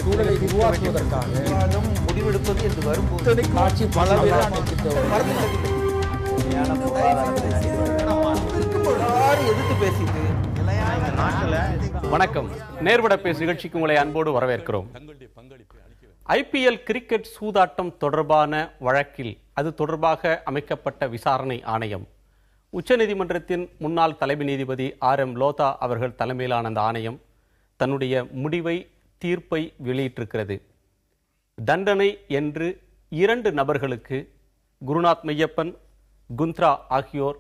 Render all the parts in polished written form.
சூழலை உருவாக்குவதற்காக முடிவெடுப்பது என்று வரும்போது காட்சி எதிர்த்து பேசிட்டு வணக்கம். நேர்வட பேசு நிகழ்ச்சிக்கு உங்களை அன்போடு வரவேற்கிறோம். ஐபிஎல் கிரிக்கெட் சூதாட்டம் தொடர்பான வழக்கில் அது தொடர்பாக அமைக்கப்பட்ட விசாரணை ஆணையம், உச்சநீதிமன்றத்தின் முன்னாள் தலைமை நீதிபதி RM லோதா அவர்கள் தலைமையிலான அந்த ஆணையம் தன்னுடைய முடிவை, தீர்ப்பை வெளியிட்டிருக்கிறது. தண்டனை என்று 2 நபர்களுக்கு, குருநாத் மெய்யப்பன், குந்த்ரா ஆகியோர்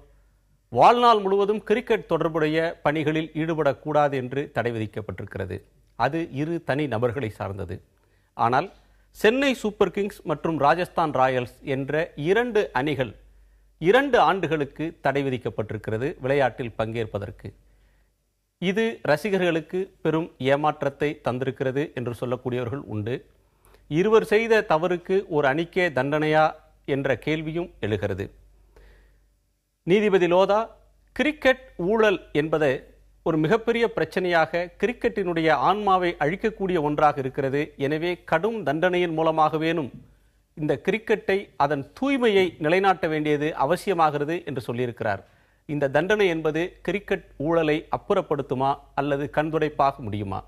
வாழ்நாள் முழுவதும் கிரிக்கெட் தொடர்புடைய பணிகளில் ஈடுபடக்கூடாது என்று தடை விதிக்கப்பட்டிருக்கிறது. அது 2 தனி நபர்களை சார்ந்தது. ஆனால் சென்னை சூப்பர் கிங்ஸ் மற்றும் ராஜஸ்தான் ராயல்ஸ் என்ற 2 அணிகள் 2 ஆண்டுகளுக்கு தடை விதிக்கப்பட்டிருக்கிறது விளையாட்டில் பங்கேற்பதற்கு. இது ரசிகர்களுக்கு பெரும் ஏமாற்றத்தை தந்திருக்கிறது என்று சொல்லக்கூடியவர்கள் உண்டு. இருவர் செய்த தவறுக்கு ஒரு அணிக்கே தண்டனையா என்ற கேள்வியும் எழுகிறது. நீதிபதி லோதா கிரிக்கெட் ஊழல் என்பதை ஒரு மிகப்பெரிய பிரச்சனையாக, கிரிக்கெட்டினுடைய ஆன்மாவை அழிக்கக்கூடிய ஒன்றாக இருக்கிறது. எனவே கடும் தண்டனையின் மூலமாகவேனும் இந்த கிரிக்கெட்டை, அதன் தூய்மையை நிலைநாட்ட வேண்டியது அவசியமாகிறது என்று சொல்லியிருக்கிறார். இந்த தண்டனை என்பது கிரிக்கெட் ஊழலை அப்புறப்படுத்துமா அல்லது கண்துடைப்பாக முடியுமா?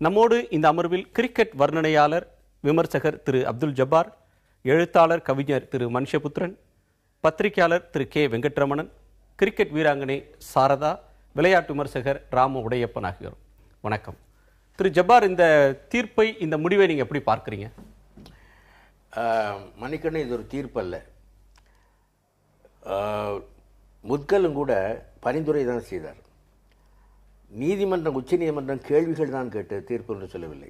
நம்மோடு இந்த அமர்வில் கிரிக்கெட் வர்ணனையாளர், விமர்சகர் திரு அப்துல் ஜப்பார், எழுத்தாளர் கவிஞர் திரு மனுஷபுத்திரன், பத்திரிகையாளர் திரு K வெங்கட்ரமணன், கிரிக்கெட் வீராங்கனை சாரதா, விளையாட்டு விமர்சகர் ராம உடையப்பன் ஆகியோர். வணக்கம். திரு ஜப்பார், இந்த தீர்ப்பை, இந்த முடிவை நீங்க எப்படி பார்க்குறீங்க? மணிக்கண்ணு, இது ஒரு தீர்ப்பு அல்ல. முத்கலும் கூட பரிந்துரை தான் செய்தார். நீதிமன்றம், உச்ச நீதிமன்றம் கேள்விகள் தான் கேட்டு தீர்ப்பு என்று சொல்லவில்லை.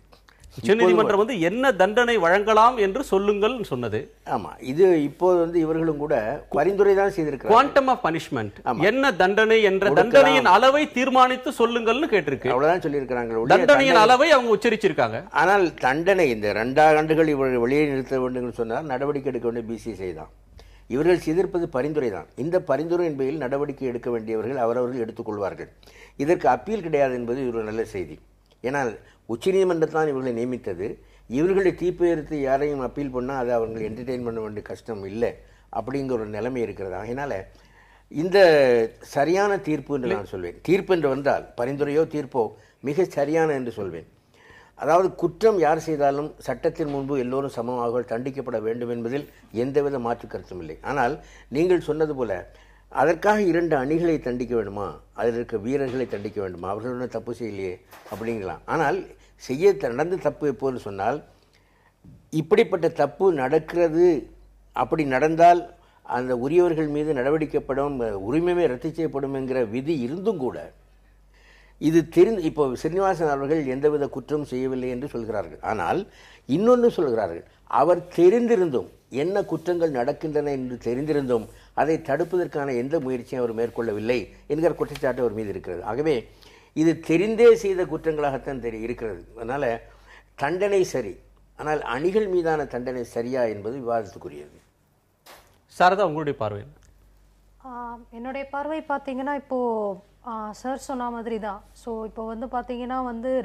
உச்சநீதிமன்றம் என்ன தண்டனை வழங்கலாம் என்று சொல்லுங்கள் சொன்னது. ஆமா, இது இப்போது இவர்களும் கூட பரிந்துரை தான் செய்திருக்கிறார். குவாண்டம் ஆஃப் பனிஷ்மென்ட், என்ன தண்டனை என்ற தண்டனையின் அளவை தீர்மானித்து சொல்லுங்கள்னு கேட்டிருக்கு. அவ்வளவுதான் சொல்லியிருக்கிறாங்க. தண்டனையின் அளவை அவங்க உச்சரிச்சிருக்காங்க. ஆனால் தண்டனை இந்த 2 ஆண்டுகள் இவர்கள் வெளியே நிறுத்த வேண்டும் என்று சொன்னால் நடவடிக்கை எடுக்க வேண்டிய BCCI தான். இவர்கள் செய்திருப்பது பரிந்துரை தான். இந்த பரிந்துரை என்பதில் நடவடிக்கை எடுக்க வேண்டியவர்கள் அவரவர்கள் எடுத்துக்கொள்வார்கள். இதற்கு அப்பீல் கிடையாது என்பது ஒரு நல்ல செய்தி. ஏன்னால் உச்சநீதிமன்றத்தான் இவர்களை நியமித்தது. இவர்களுடைய தீர்ப்பெடுத்து யாரையும் அப்பீல் பண்ணால் அதை அவர்கள் என்டர்டெயின் பண்ண வேண்டிய கஷ்டம் இல்லை அப்படிங்கிற ஒரு நிலைமை இருக்கிறது. அதனால் இந்த சரியான தீர்ப்பு என்று நான் சொல்வேன். தீர்ப்பு என்று வந்தால் பரிந்துரையோ தீர்ப்போ மிக சரியான என்று சொல்வேன். அதாவது குற்றம் யார் செய்தாலும் சட்டத்தின் முன்பு எல்லோரும் சமமாக தண்டிக்கப்பட வேண்டும் என்பதில் எந்தவித மாற்று கருத்தும் இல்லை. ஆனால் நீங்கள் சொன்னது போல அதற்காக 2 அணிகளை தண்டிக்க வேண்டுமா, அதில் இருக்க வீரர்களை தண்டிக்க வேண்டுமா, அவர்கள் தப்பு செய்யலையே அப்படிங்கலாம். ஆனால் நடந்த தப்பு எப்போது சொன்னால், இப்படிப்பட்ட தப்பு நடக்கிறது, அப்படி நடந்தால் அந்த உரியவர்கள் மீது நடவடிக்கைப்படும், உரிமையை ரத்து செய்யப்படும் என்கிற விதி இருந்தும் கூட இது இப்போ ஸ்ரீனிவாசன் அவர்கள் எந்தவித குற்றம் செய்யவில்லை என்று சொல்கிறார்கள். ஆனால் இன்னொன்று சொல்கிறார்கள், அவர் தெரிந்திருந்தும் என்ன குற்றங்கள் நடக்கின்றன என்று தெரிந்திருந்தும் அதை தடுப்பதற்கான எந்த முயற்சியும் அவர் மேற்கொள்ளவில்லை என்கிற குற்றச்சாட்டு அவர் மீது இருக்கிறது. ஆகவே இது தெரிந்தே செய்த குற்றங்களாகத்தான் இருக்கிறது. அதனால் தண்டனை சரி, ஆனால் அணிகள் மீதான தண்டனை சரியா என்பது விவாதத்துக்குரியது. சாரதா, உங்களுடைய பார்வை? என்னுடைய பார்வை பார்த்தீங்கன்னா, இப்போது சார் சொன்ன மாதிரி தான். ஸோ இப்போ பார்த்தீங்கன்னா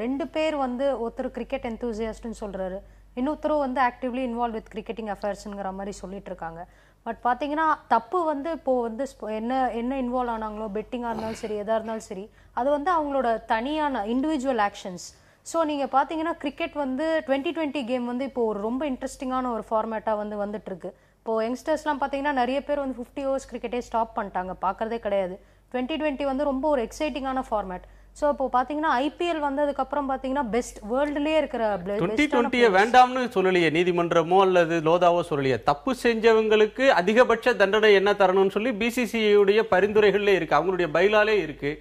2 பேர் ஒருத்தர் கிரிக்கெட் என்தூசியாஸ்ட்னு சொல்கிறாரு, இன்னொருத்தரும் ஆக்டிவ்லி இன்வால்வ் வித் கிரிக்கெட்டிங் அஃபேர்ஸுங்கிற மாதிரி சொல்லிட்டு இருக்காங்க. பட் பார்த்தீங்கன்னா தப்பு இப்போது என்ன இன்வால்வ் ஆனாங்களோ, பெட்டிங்காக இருந்தாலும் சரி, எதாக இருந்தாலும் சரி, அது அவங்களோட தனியான இண்டிவிஜுவல் ஆக்ஷன்ஸ். ஸோ நீங்கள் பார்த்தீங்கன்னா கிரிக்கெட் 2020 கேம் இப்போ ஒரு ரொம்ப இன்ட்ரெஸ்டிங்கான ஒரு ஃபார்மேட்டாக வந்துட்டுருக்கு. இப்போது யங்ஸ்டர்ஸ்லாம் பார்த்தீங்கன்னா நிறைய பேர் 50 ஓவர்ஸ் கிரிக்கெட்டே ஸ்டாப் பண்ணிட்டாங்க, பார்க்குறதே கிடையாது. 2020 ரொம்ப ஒரு எக்ஸைட்டிங்கான ஃபார்மேட். ஸோ இப்போ பார்த்தீங்கன்னா IPL வந்ததுக்கப்புறம் பார்த்தீங்கன்னா பெஸ்ட் வேர்ல்டுலேயே இருக்கிற 2020 வேண்டாம்னு சொல்லலையே நீதிமன்றமோ அல்லது லோதாவோ சொல்லலையே. தப்பு செஞ்சவங்களுக்கு அதிகபட்ச தண்டனை என்ன தரணும்னு சொல்லி BCCI பரிந்துரைகள்லே இருக்கு, அவங்களுடைய பைலாலே இருக்கு.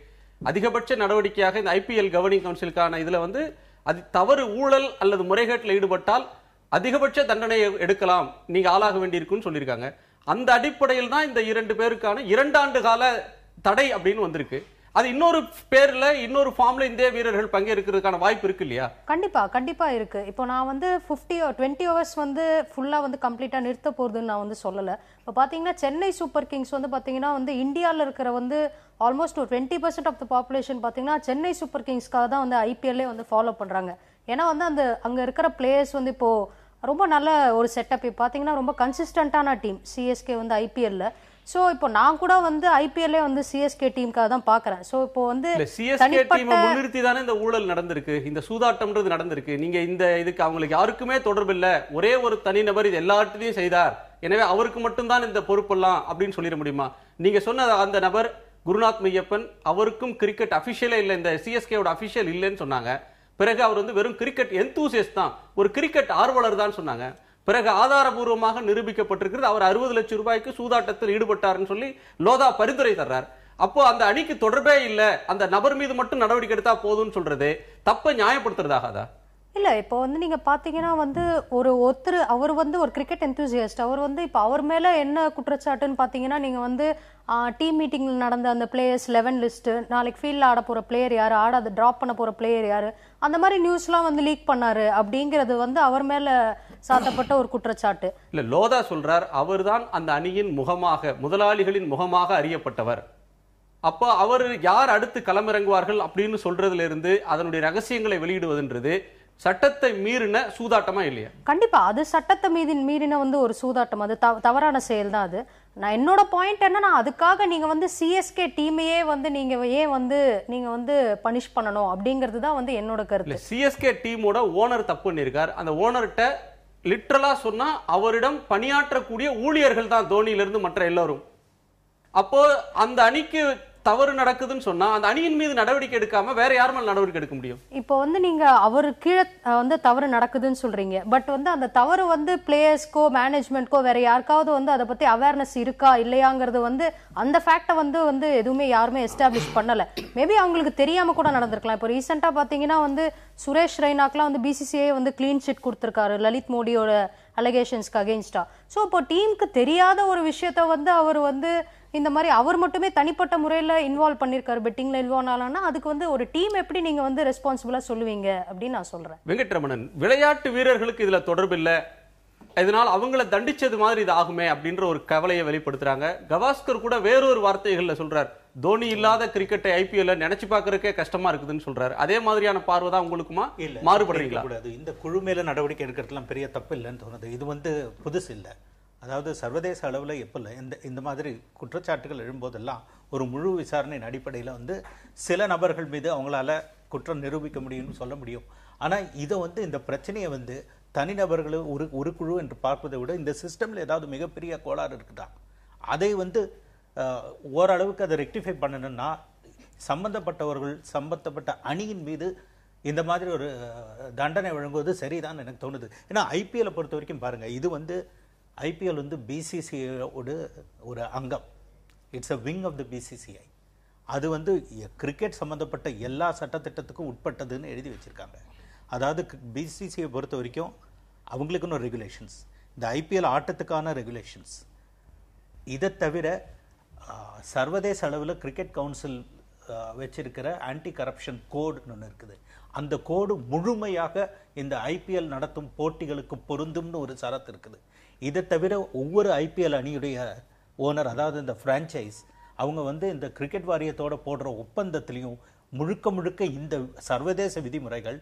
அதிகபட்ச நடவடிக்கையாக இந்த IPL கவர்னிங் கவுன்சிலுக்கான இதுல அது தவறு, ஊழல் அல்லது முறைகேட்டில் ஈடுபட்டால் அதிகபட்ச தண்டனை எடுக்கலாம், நீங்க ஆளாக வேண்டியிருக்குன்னு சொல்லியிருக்காங்க. அந்த அடிப்படையில் தான் இந்த 2 பேருக்கான 2 ஆண்டு கால தடை அப்படின்னு வந்திருக்கு. அது இன்னொரு பேர்ல இன்னொரு ஃபார்ம்ல இந்திய வீரர்கள் பங்கேற்கிறதுக்கான வாய்ப்பு இருக்கு இல்லையா? கண்டிப்பா இருக்கு. இப்போ நான் வந்து 20 ஹவர்ஸ் வந்து ஃபுல்லா வந்து கம்ப்ளீட்டா நிறுத்த போறதுன்னு நான் வந்து சொல்லல. இப்போ பாத்தீங்கன்னா சென்னை சூப்பர் கிங்ஸ் வந்து பாத்தீங்கன்னா வந்து இந்தியாவில் இருக்கிற வந்து ஆல்மோஸ்ட் ஒரு 20% ஆஃப் த பாப்புலேஷன் பாத்தீங்கன்னா சென்னை சூப்பர் கிங்ஸ்க்காக தான் வந்து ஐபிஎல்லே வந்து ஃபாலோ பண்றாங்க. ஏன்னா வந்து அங்க இருக்கிற பிளேயர்ஸ் வந்து இப்போ ரொம்ப நல்ல ஒரு செட்டப். இப்போ பாத்தீங்கன்னா ரொம்ப கன்சிஸ்டன்டான டீம் சிஎஸ்கே வந்து ஐபிஎல்ல. சோ இப்போ நான் கூட வந்து ஐபிஎல்லே வந்து சிஎஸ்கே டீமுக்காக தான் பாக்குறேன். சோ இப்போ வந்து சிஎஸ்கே டீமை முன்னிறுத்தி தானே இந்த ஊழல் நடந்திருக்கு, இந்த சூதாட்டம்ன்றது நடந்திருக்கு. நீங்க இந்த இதுக்கு அவங்களுக்கு யாருக்குமே தொடர்பு இல்ல, ஒரே ஒரு தனிநபர் இது எல்லாத்தையும் செய்தார், எனவே அவருக்கு மட்டும்தான் இந்த பொறுப்பெல்லாம் அப்படின்னு சொல்லிட முடியுமா? நீங்க சொன்ன அந்த நபர் குருநாத் மெய்யப்பன், அவருக்கும் கிரிக்கெட் அபிஷியலே இல்ல, இந்த சிஎஸ்கேவோட அபிஷியல் இல்லைன்னு சொன்னாங்க. பிறகு அவர் வந்து வெறும் கிரிக்கெட் எந்தூசியஸ்ட் தான், ஒரு கிரிக்கெட் ஆர்வலர் தான் சொன்னாங்க. பிறகு ஆதாரபூர்வமாக நிரூபிக்கப்பட்டிருக்கிறது அவர் 60 லட்சம் ரூபாய்க்கு சூதாட்டத்தில் ஈடுபட்டார்னு சொல்லி லோதா பரிந்துரை தர்றார். அப்போ அந்த அணிக்கு தொடர்பே இல்ல, அந்த நபர் மீது மட்டும் நடவடிக்கை எடுத்தா போதும்னு சொல்றது தப்ப நியாயப்படுத்துறதாகதா? இல்ல இப்போ வந்து நீங்க பாத்தீங்கன்னா வந்து ஒருத்தர் அவர் வந்து ஒரு கிரிக்கெட் எந்தூசியஸ்ட், அவர் வந்து இப்போ அவர் மேல என்ன குற்றச்சாட்டுன்னு பாத்தீங்கன்னா நீங்க வந்து டீம் மீட்டிங்ல நடந்த அந்த பிளேயர்ஸ் 11 லிஸ்ட், நாளைக்கு ஃபீல்ட்ல ஆட போற பிளேயர் யாரு, ஆடாத டிராப் பண்ண போற பிளேயர் யாரு, அந்த மாதிரி நியூஸ்லாம் வந்து லீக் பண்ணாரு அப்படிங்கிறது வந்து அவர் மேல சாத்தப்பட்ட ஒரு குற்றச்சாட்டு. இல்ல லோதா சொல்றார் அவர்தான் அந்த அணியின் முகமாக, முதலாளிகளின் முகமாக அறியப்பட்டவர். அப்போ அவர் யார் அடுத்து களமிறங்குவார்கள் அப்படின்னு சொல்றதுல இருந்து அதனுடைய ரகசியங்களை வெளியிடுவதுன்றது சட்டத்தை மீறின சூதாட்டமா இல்லையா? கண்டிப்பா அது சட்டத்தை மீறின வந்து ஒரு சூதாட்டம், அது தவறான செயல் தான் அது. நான் என்னோட பாயிண்ட் என்னன்னா அதுக்காக நீங்க வந்து சிஎஸ்கே டீமையே வந்து நீங்க ஏன் வந்து நீங்க வந்து பனிஷ் பண்ணணும் அப்படிங்கிறது தான் வந்து என்னோட கருத்து. சிஎஸ்கே டீமோட ஓனர் தப்பு பண்ணிருக்கார். அந்த ஓனர்கிட்ட லிட்டரலா சொன்னா அவரிடம் பணியாற்றக்கூடிய ஊழியர்கள் தான் தோனியில இருந்து மற்ற எல்லாரும். அப்போ அந்த அணிக்கு தவறு நடக்குதுன்னு சொன்னா அந்த அணியின் மீது நடவடிக்கை எடுக்காம வேற யார் மேல நடவடிக்கை எடுக்க முடியும்? இப்போ வந்து நீங்க அவரு கீழே வந்து தவறு நடக்குதுன்னு சொல்றீங்க, பட் வந்து அந்த தவறு வந்து பிளேயர்ஸ்க்கோ மேனேஜ்மெண்ட்க்கோ வேற யாருக்காவது வந்து அதை பத்தி அவேர்னஸ் இருக்கா இல்லையாங்கிறது வந்து அந்த ஃபேக்டை வந்து எதுவுமே யாருமே எஸ்டாப்ளிஷ் பண்ணல. மேபி அவங்களுக்கு தெரியாம கூட நடந்திருக்கலாம். இப்போ ரீசெண்டா பாத்தீங்கன்னா வந்து சுரேஷ் ரெய்னாக்கெல்லாம் வந்து பிசிசிஐ வந்து கிளீன் சிட் கொடுத்திருக்காரு லலித் மோடியோட அலிகேஷன்ஸ்க்கு அகெயின்ஸ்டா. ஸோ இப்போ டீமுக்கு தெரியாத ஒரு விஷயத்த வந்து அவர் வந்து இந்த மாதிரி அவர் மட்டுமே தனிப்பட்ட முறையில் இன்வால்வ் பண்ணியிருக்காரு, பெட்டிங்ல இன்வால்வ் ஆனாலும் அதுக்கு வந்து ஒரு டீம் எப்படி நீங்க வந்து ரெஸ்பான்சிபிளா சொல்லுவீங்க அப்படின்னு நான் சொல்றேன். வெங்கட்ரமணன், விளையாட்டு வீரர்களுக்கு இதுல தொடர்பு இல்லை, இதனால் அவங்கள தண்டிச்சது மாதிரி இது ஆகுமே அப்படின்ற ஒரு கவலையை வெளிப்படுத்துறாங்க. கவாஸ்கர் கூட வேறொரு வார்த்தைகள்ல சொல்றார், தோனி இல்லாத கிரிக்கெட்டை ஐபிஎல்ல நினைச்சு பாக்குறதுக்கே கஷ்டமா இருக்குதுன்னு சொல்றாரு. அதே மாதிரியான பார்வை தான் உங்களுக்குமா? இல்ல மாறுபடுறீங்களா? இந்த குழு மேல நடவடிக்கை எடுக்கிறதுலாம் பெரிய தப்பு இல்லைன்னு தோணுது. இது வந்து புதுசு இல்லை. அதாவது சர்வதேச அளவில் எப்போ இல்லை இந்த மாதிரி குற்றச்சாட்டுகள் எழும்போதெல்லாம் ஒரு முழு விசாரணையின் அடிப்படையில் வந்து சில நபர்கள் மீது அவங்களால குற்றம் நிரூபிக்க முடியும்னு சொல்ல முடியும். ஆனால் இதை வந்து இந்த பிரச்சனையை வந்து தனிநபர்கள் ஒரு குழு என்று பார்ப்பதை விட இந்த சிஸ்டமில் ஏதாவது மிகப்பெரிய கோளாறு இருக்குதா, அதை வந்து ஓரளவுக்கு அதை ரெக்டிஃபை பண்ணணும்னா சம்பந்தப்பட்ட அணியின் மீது இந்த மாதிரி ஒரு தண்டனை வழங்குவது சரிதான் எனக்கு தோணுது. ஏன்னா ஐபிஎல்லை பொறுத்த வரைக்கும் பாருங்க, இது வந்து ஐபிஎல் வந்து பிசிசிஐயோட ஒரு அங்கம், it's a wing of the BCCI. அது வந்து கிரிக்கெட் சம்பந்தப்பட்ட எல்லா சட்டத்திட்டத்துக்கும் உட்பட்டதுன்னு எழுதி வச்சிருக்காங்க. அதாவது பிசிசிஐ பொறுத்த வரைக்கும் அவங்களுக்குன்னு ஒரு ரெகுலேஷன்ஸ், இந்த ஐபிஎல் ஆட்டத்துக்கான ரெகுலேஷன்ஸ். இதை தவிர சர்வதேச அளவில் கிரிக்கெட் கவுன்சில் வச்சிருக்கிற ஆன்டி கரப்ஷன் கோடுன்னு ஒன்று இருக்குது. அந்த கோடு முழுமையாக இந்த ஐபிஎல் நடத்தும் போட்டிகளுக்கு பொருந்தும்னு ஒரு சரத்து இருக்குது. இதை தவிர ஒவ்வொரு ஐபிஎல் அணியுடைய ஓனர், அதாவது இந்த பிரான்ச்சைஸ், அவங்க வந்து இந்த கிரிக்கெட் வாரியத்தோட போடுற ஒப்பந்தத்திலையும் முழுக்க இந்த சர்வதேச விதிமுறைகள்,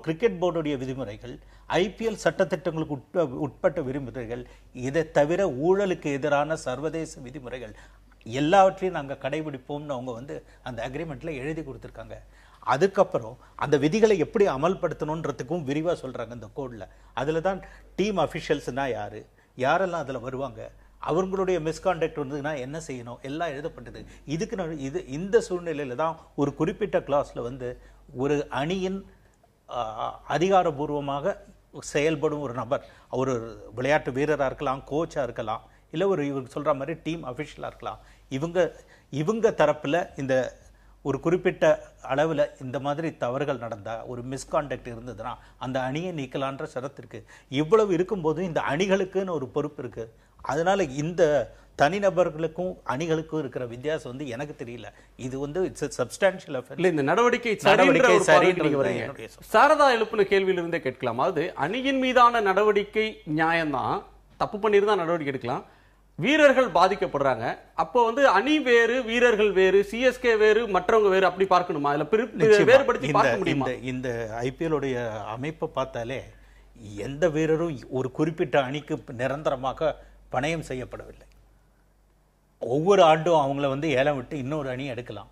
கிரிக்கெட் போர்டுடைய விதிமுறைகள், ஐபிஎல் சட்டத்திட்டங்களுக்கு உட்பட்ட விதிமுறைகள், இதை தவிர ஊழலுக்கு எதிரான சர்வதேச விதிமுறைகள் எல்லாவற்றையும் நாங்கள் கடைபிடிப்போம்னு அவங்க வந்து அந்த அக்ரிமெண்ட்ல எழுதி கொடுத்துருக்காங்க. அதுக்கப்புறம் அந்த விதிகளை எப்படி அமல்படுத்தணுன்றதுக்கும் விரிவாக சொல்றாங்க இந்த கோட்ல. அதுல தான் டீம் அஃபிஷியல்ஸ்னா யாரு, யாரெல்லாம் அதுல வருவாங்க, அவங்களுடைய மிஸ்கான்டக்ட் வந்ததுன்னா என்ன செய்யணும், எல்லாம் எழுதப்பட்டது. இதுக்கு இந்த சூழ்நிலையில தான் ஒரு குறிப்பிட்ட கிளாஸ்ல வந்து ஒரு அணியின் அதிகாரபூர்வமாக செயல்படும் ஒரு நபர், ஒரு விளையாட்டு வீரராக இருக்கலாம், கோச்சா இருக்கலாம், இல்லை இவங்க சொல்ற மாதிரி டீம் அஃபிஷியலா இருக்கலாம், இவங்க தரப்புல இந்த ஒரு குறிப்பிட்ட அளவில் இந்த மாதிரி தவறுகள் நடந்தா, ஒரு மிஸ்கான்டக்ட் இருந்ததுன்னா அந்த அணியை நீக்கலான்ற ஷரத்து இருக்கு. இவ்வளவு இருக்கும்போது இந்த அணிகளுக்குன்னு ஒரு பொறுப்பு இருக்கு. அதனால இந்த தனிநபர்களுக்கும் அணிகளுக்கும் இருக்கிற வித்தியாசம் வந்து எனக்கு தெரியல. இது வந்து இட்ஸ் சப்ஸ்டான்ஷியல் அஃபேர். இல்ல, இந்த நடவடிக்கை சாரதா எழுப்பின கேள்வியிலிருந்தே கேட்கலாம். அதாவது அணியின் மீதான நடவடிக்கை நியாயம்தான், தப்பு பண்ணிருந்தா நடவடிக்கை எடுக்கலாம். வீரர்கள் பாதிக்கப்படுறாங்க, அப்போ வந்து அணி வேறு வீரர்கள் வேறு, சிஎஸ்கே வேறு மற்றவங்க வேறு, அப்படி பார்க்கணுமா? இல்ல வேறுபடுத்தி பார்க்க முடியுமா? இந்த ஐபிஎல் உடைய அமைப்பை பார்த்தாலே எந்த வீரரும் ஒரு குறிப்பிட்ட அணிக்கு நிரந்தரமாக பணயம் செய்யப்படவில்லை. ஒவ்வொரு ஆண்டும் அவங்கள வந்து ஏலம் விட்டு இன்னொரு அணி எடுக்கலாம்.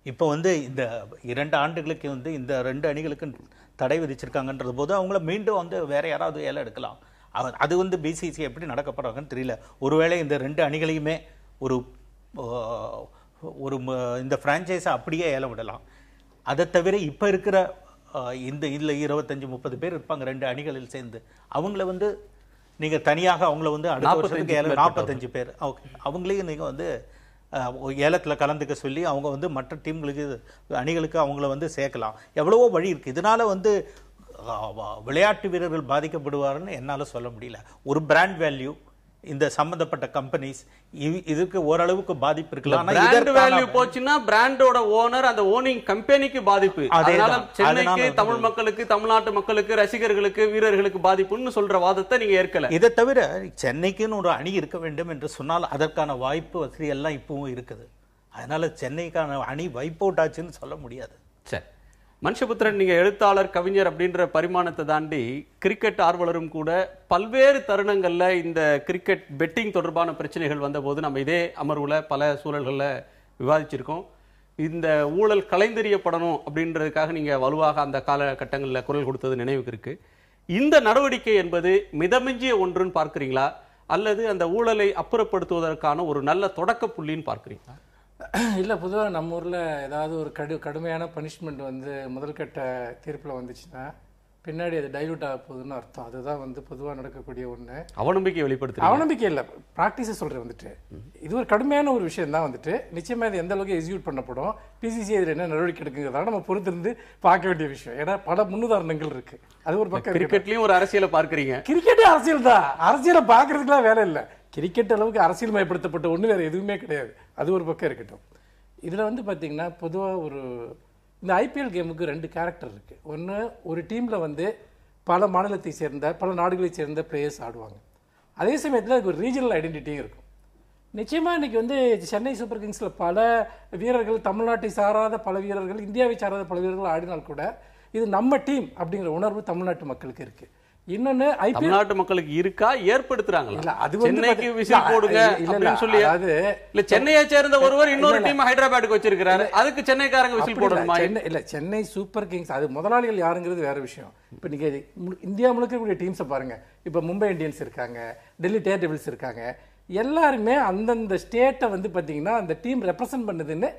இப்போ வந்து இந்த 2 ஆண்டுகளுக்கு வந்து இந்த 2 அணிகளுக்கு தடை விதிச்சிருக்காங்கன்றது போது அவங்கள மீண்டும் வந்து வேற யாராவது ஏலம் எடுக்கலாம். அது வந்து பிசிசி எப்படி நடக்கப்படுறாங்கன்னு தெரியல. ஒருவேளை இந்த 2 அணிகளையுமே ஒரு இந்த பிரான்ச்சைஸை அப்படியே ஏலம் விடலாம். அதை தவிர இப்போ இருக்கிற இந்த இதில் 25-30 பேர் இருப்பாங்க 2 அணிகளில் சேர்ந்து. அவங்கள வந்து நீங்க தனியாக அவங்கள வந்து அடுத்த வருஷத்துக்கு 45 பேர் ஓகே, அவங்களையும் நீங்க வந்து ஏலத்தில் கலந்துக்க சொல்லி அவங்க வந்து மற்ற டீம்களுக்கு அணிகளுக்கு அவங்கள வந்து சேர்க்கலாம். எவ்வளவோ வழி இருக்கு. இதனால வந்து விளையாட்டு வீரர்கள் பாதிக்கப்படுவாருன்னு என்னால் சொல்ல முடியல. ஒரு பிராண்ட் வேல்யூ இந்த சம்பந்தப்பட்ட கம்பெனிஸ் இதுக்கு ஓரளவுக்கு பாதிப்பு இருக்கலாம். பிராண்ட் வேல்யூ போச்சுன்னா பிராண்டோட ஓனர் அந்த ஓனிங் கம்பெனிக்கு பாதிப்பு. அதனால சென்னைக்கு, தமிழ் மக்களுக்கு, தமிழ்நாட்டு மக்களுக்கு, ரசிகர்களுக்கு, வீரர்களுக்கு பாதிப்புன்னு சொல்ற வாதத்தை நீங்க ஏற்கல. இதை தவிர சென்னைக்குன்னு ஒரு அணி இருக்க வேண்டும் என்று சொன்னால் அதற்கான வாய்ப்பு வசதி எல்லாம் இப்பவும் இருக்குது. அதனால சென்னைக்கான அணி வைப் அவுட் ஆச்சுன்னு சொல்ல முடியாது. சரி, மனுஷபுத்திரன், நீங்க எழுத்தாளர், கவிஞர் அப்படின்ற பரிமாணத்தை தாண்டி கிரிக்கெட் ஆர்வலரும் கூட. பல்வேறு தருணங்கள்ல இந்த கிரிக்கெட் பெட்டிங் தொடர்பான பிரச்சனைகள் வந்தபோது நம்ம இதே அமர்வுல பல சூழல்களில் விவாதிச்சிருக்கோம். இந்த ஊழல் கலைந்தெறியப்படணும் அப்படின்றதுக்காக நீங்க வலுவாக அந்த காலகட்டங்களில் குரல் கொடுத்தது நினைவுக்கு இருக்கு. இந்த நடவடிக்கை என்பது மிதமிஞ்சிய ஒன்றுன்னு பார்க்குறீங்களா, அல்லது அந்த ஊழலை அப்புறப்படுத்துவதற்கான ஒரு நல்ல தொடக்க புள்ளின்னு பார்க்குறீங்களா? இல்லை, பொதுவாக நம்ம ஊரில் ஏதாவது ஒரு கடுமையான பனிஷ்மெண்ட் வந்து முதல் கட்ட தீர்ப்பில் வந்துச்சுன்னா பின்னாடி அது டைலூட் ஆக போகுதுன்னு அர்த்தம். அதுதான் வந்து பொதுவாக நடக்கக்கூடிய ஒன்று. அவநம்பிக்கை வெளிப்படுத்து அவநம்பிக்கை இல்லை, ப்ராக்டிஸை சொல்கிறேன். வந்துட்டு இது ஒரு கடுமையான ஒரு விஷயம் தான். வந்துட்டு நிச்சயமாக இது எந்த அளவுக்கு எக்ஸிக்யூட் பண்ணப்படும், பிசிசி இதில் என்ன நடவடிக்கை எடுக்குங்கிறதால நம்ம பொறுத்திருந்து பார்க்க வேண்டிய விஷயம். ஏன்னா பல முன்னுதாரணங்கள் இருக்கு. அது ஒரு பக்கம். கிரிக்கெட்லையும் ஒரு அரசியலை பார்க்குறீங்க. கிரிக்கெட்டே அரசியல் தான். அரசியலை பார்க்கறதுக்குலாம் வேலை இல்லை. கிரிக்கெட் அளவுக்கு அரசியல் மயப்படுத்தப்பட்ட ஒன்று வேறு எதுவுமே கிடையாது. அது ஒரு பக்கம் இருக்கட்டும். இதில் வந்து பார்த்தீங்கன்னா பொதுவாக இந்த ஐபிஎல் கேமுக்கு 2 கேரக்டர் இருக்குது. ஒன்று, ஒரு டீமில் வந்து பல மாநிலத்தை சேர்ந்த, பல நாடுகளை சேர்ந்த பிளேயர்ஸ் ஆடுவாங்க. அதே சமயத்தில் அதுக்கு ஒரு ரீஜனல் ஐடென்டிட்டியும் இருக்கும். நிச்சயமாக இன்றைக்கி வந்து சென்னை சூப்பர் கிங்ஸில் பல வீரர்கள், தமிழ்நாட்டை சாராத பல வீரர்கள், இந்தியாவை சாராத பல வீரர்கள் ஆடினால் கூட இது நம்ம டீம் அப்படிங்கிற உணர்வு தமிழ்நாட்டு மக்களுக்கு இருக்குது. இன்னொன்னு தமிழ்நாட்டு மக்களுக்கு இருக்கா, ஏற்படுத்துறாங்களா? சென்னைக்கு விசில் போடுங்க அப்படின்னு சொல்லி, இல்ல சென்னையை சேர்ந்த ஒருவர் இன்னொரு டீம் ஹைதராபாத்துக்கு வச்சிருக்காரு, அதுக்கு சென்னைக்காரங்க விசில் போடணுமா? இல்ல, சென்னை சூப்பர் கிங்ஸ் அது முதலாளிகள் யாருங்கிறது வேற விஷயம். இப்ப நீங்க இந்தியா முழுக்க இருக்கக்கூடிய டீம்ஸை பாருங்க. இப்ப மும்பை இந்தியன்ஸ் இருக்காங்க, டெல்லி டேர் டெவில்ஸ் இருக்காங்க. எல்லாருமே அந்தந்த ஸ்டேட்டை வந்து பாத்தீங்கன்னா அந்த டீம் ரெப்ரசென்ட் பண்ணுதுன்னு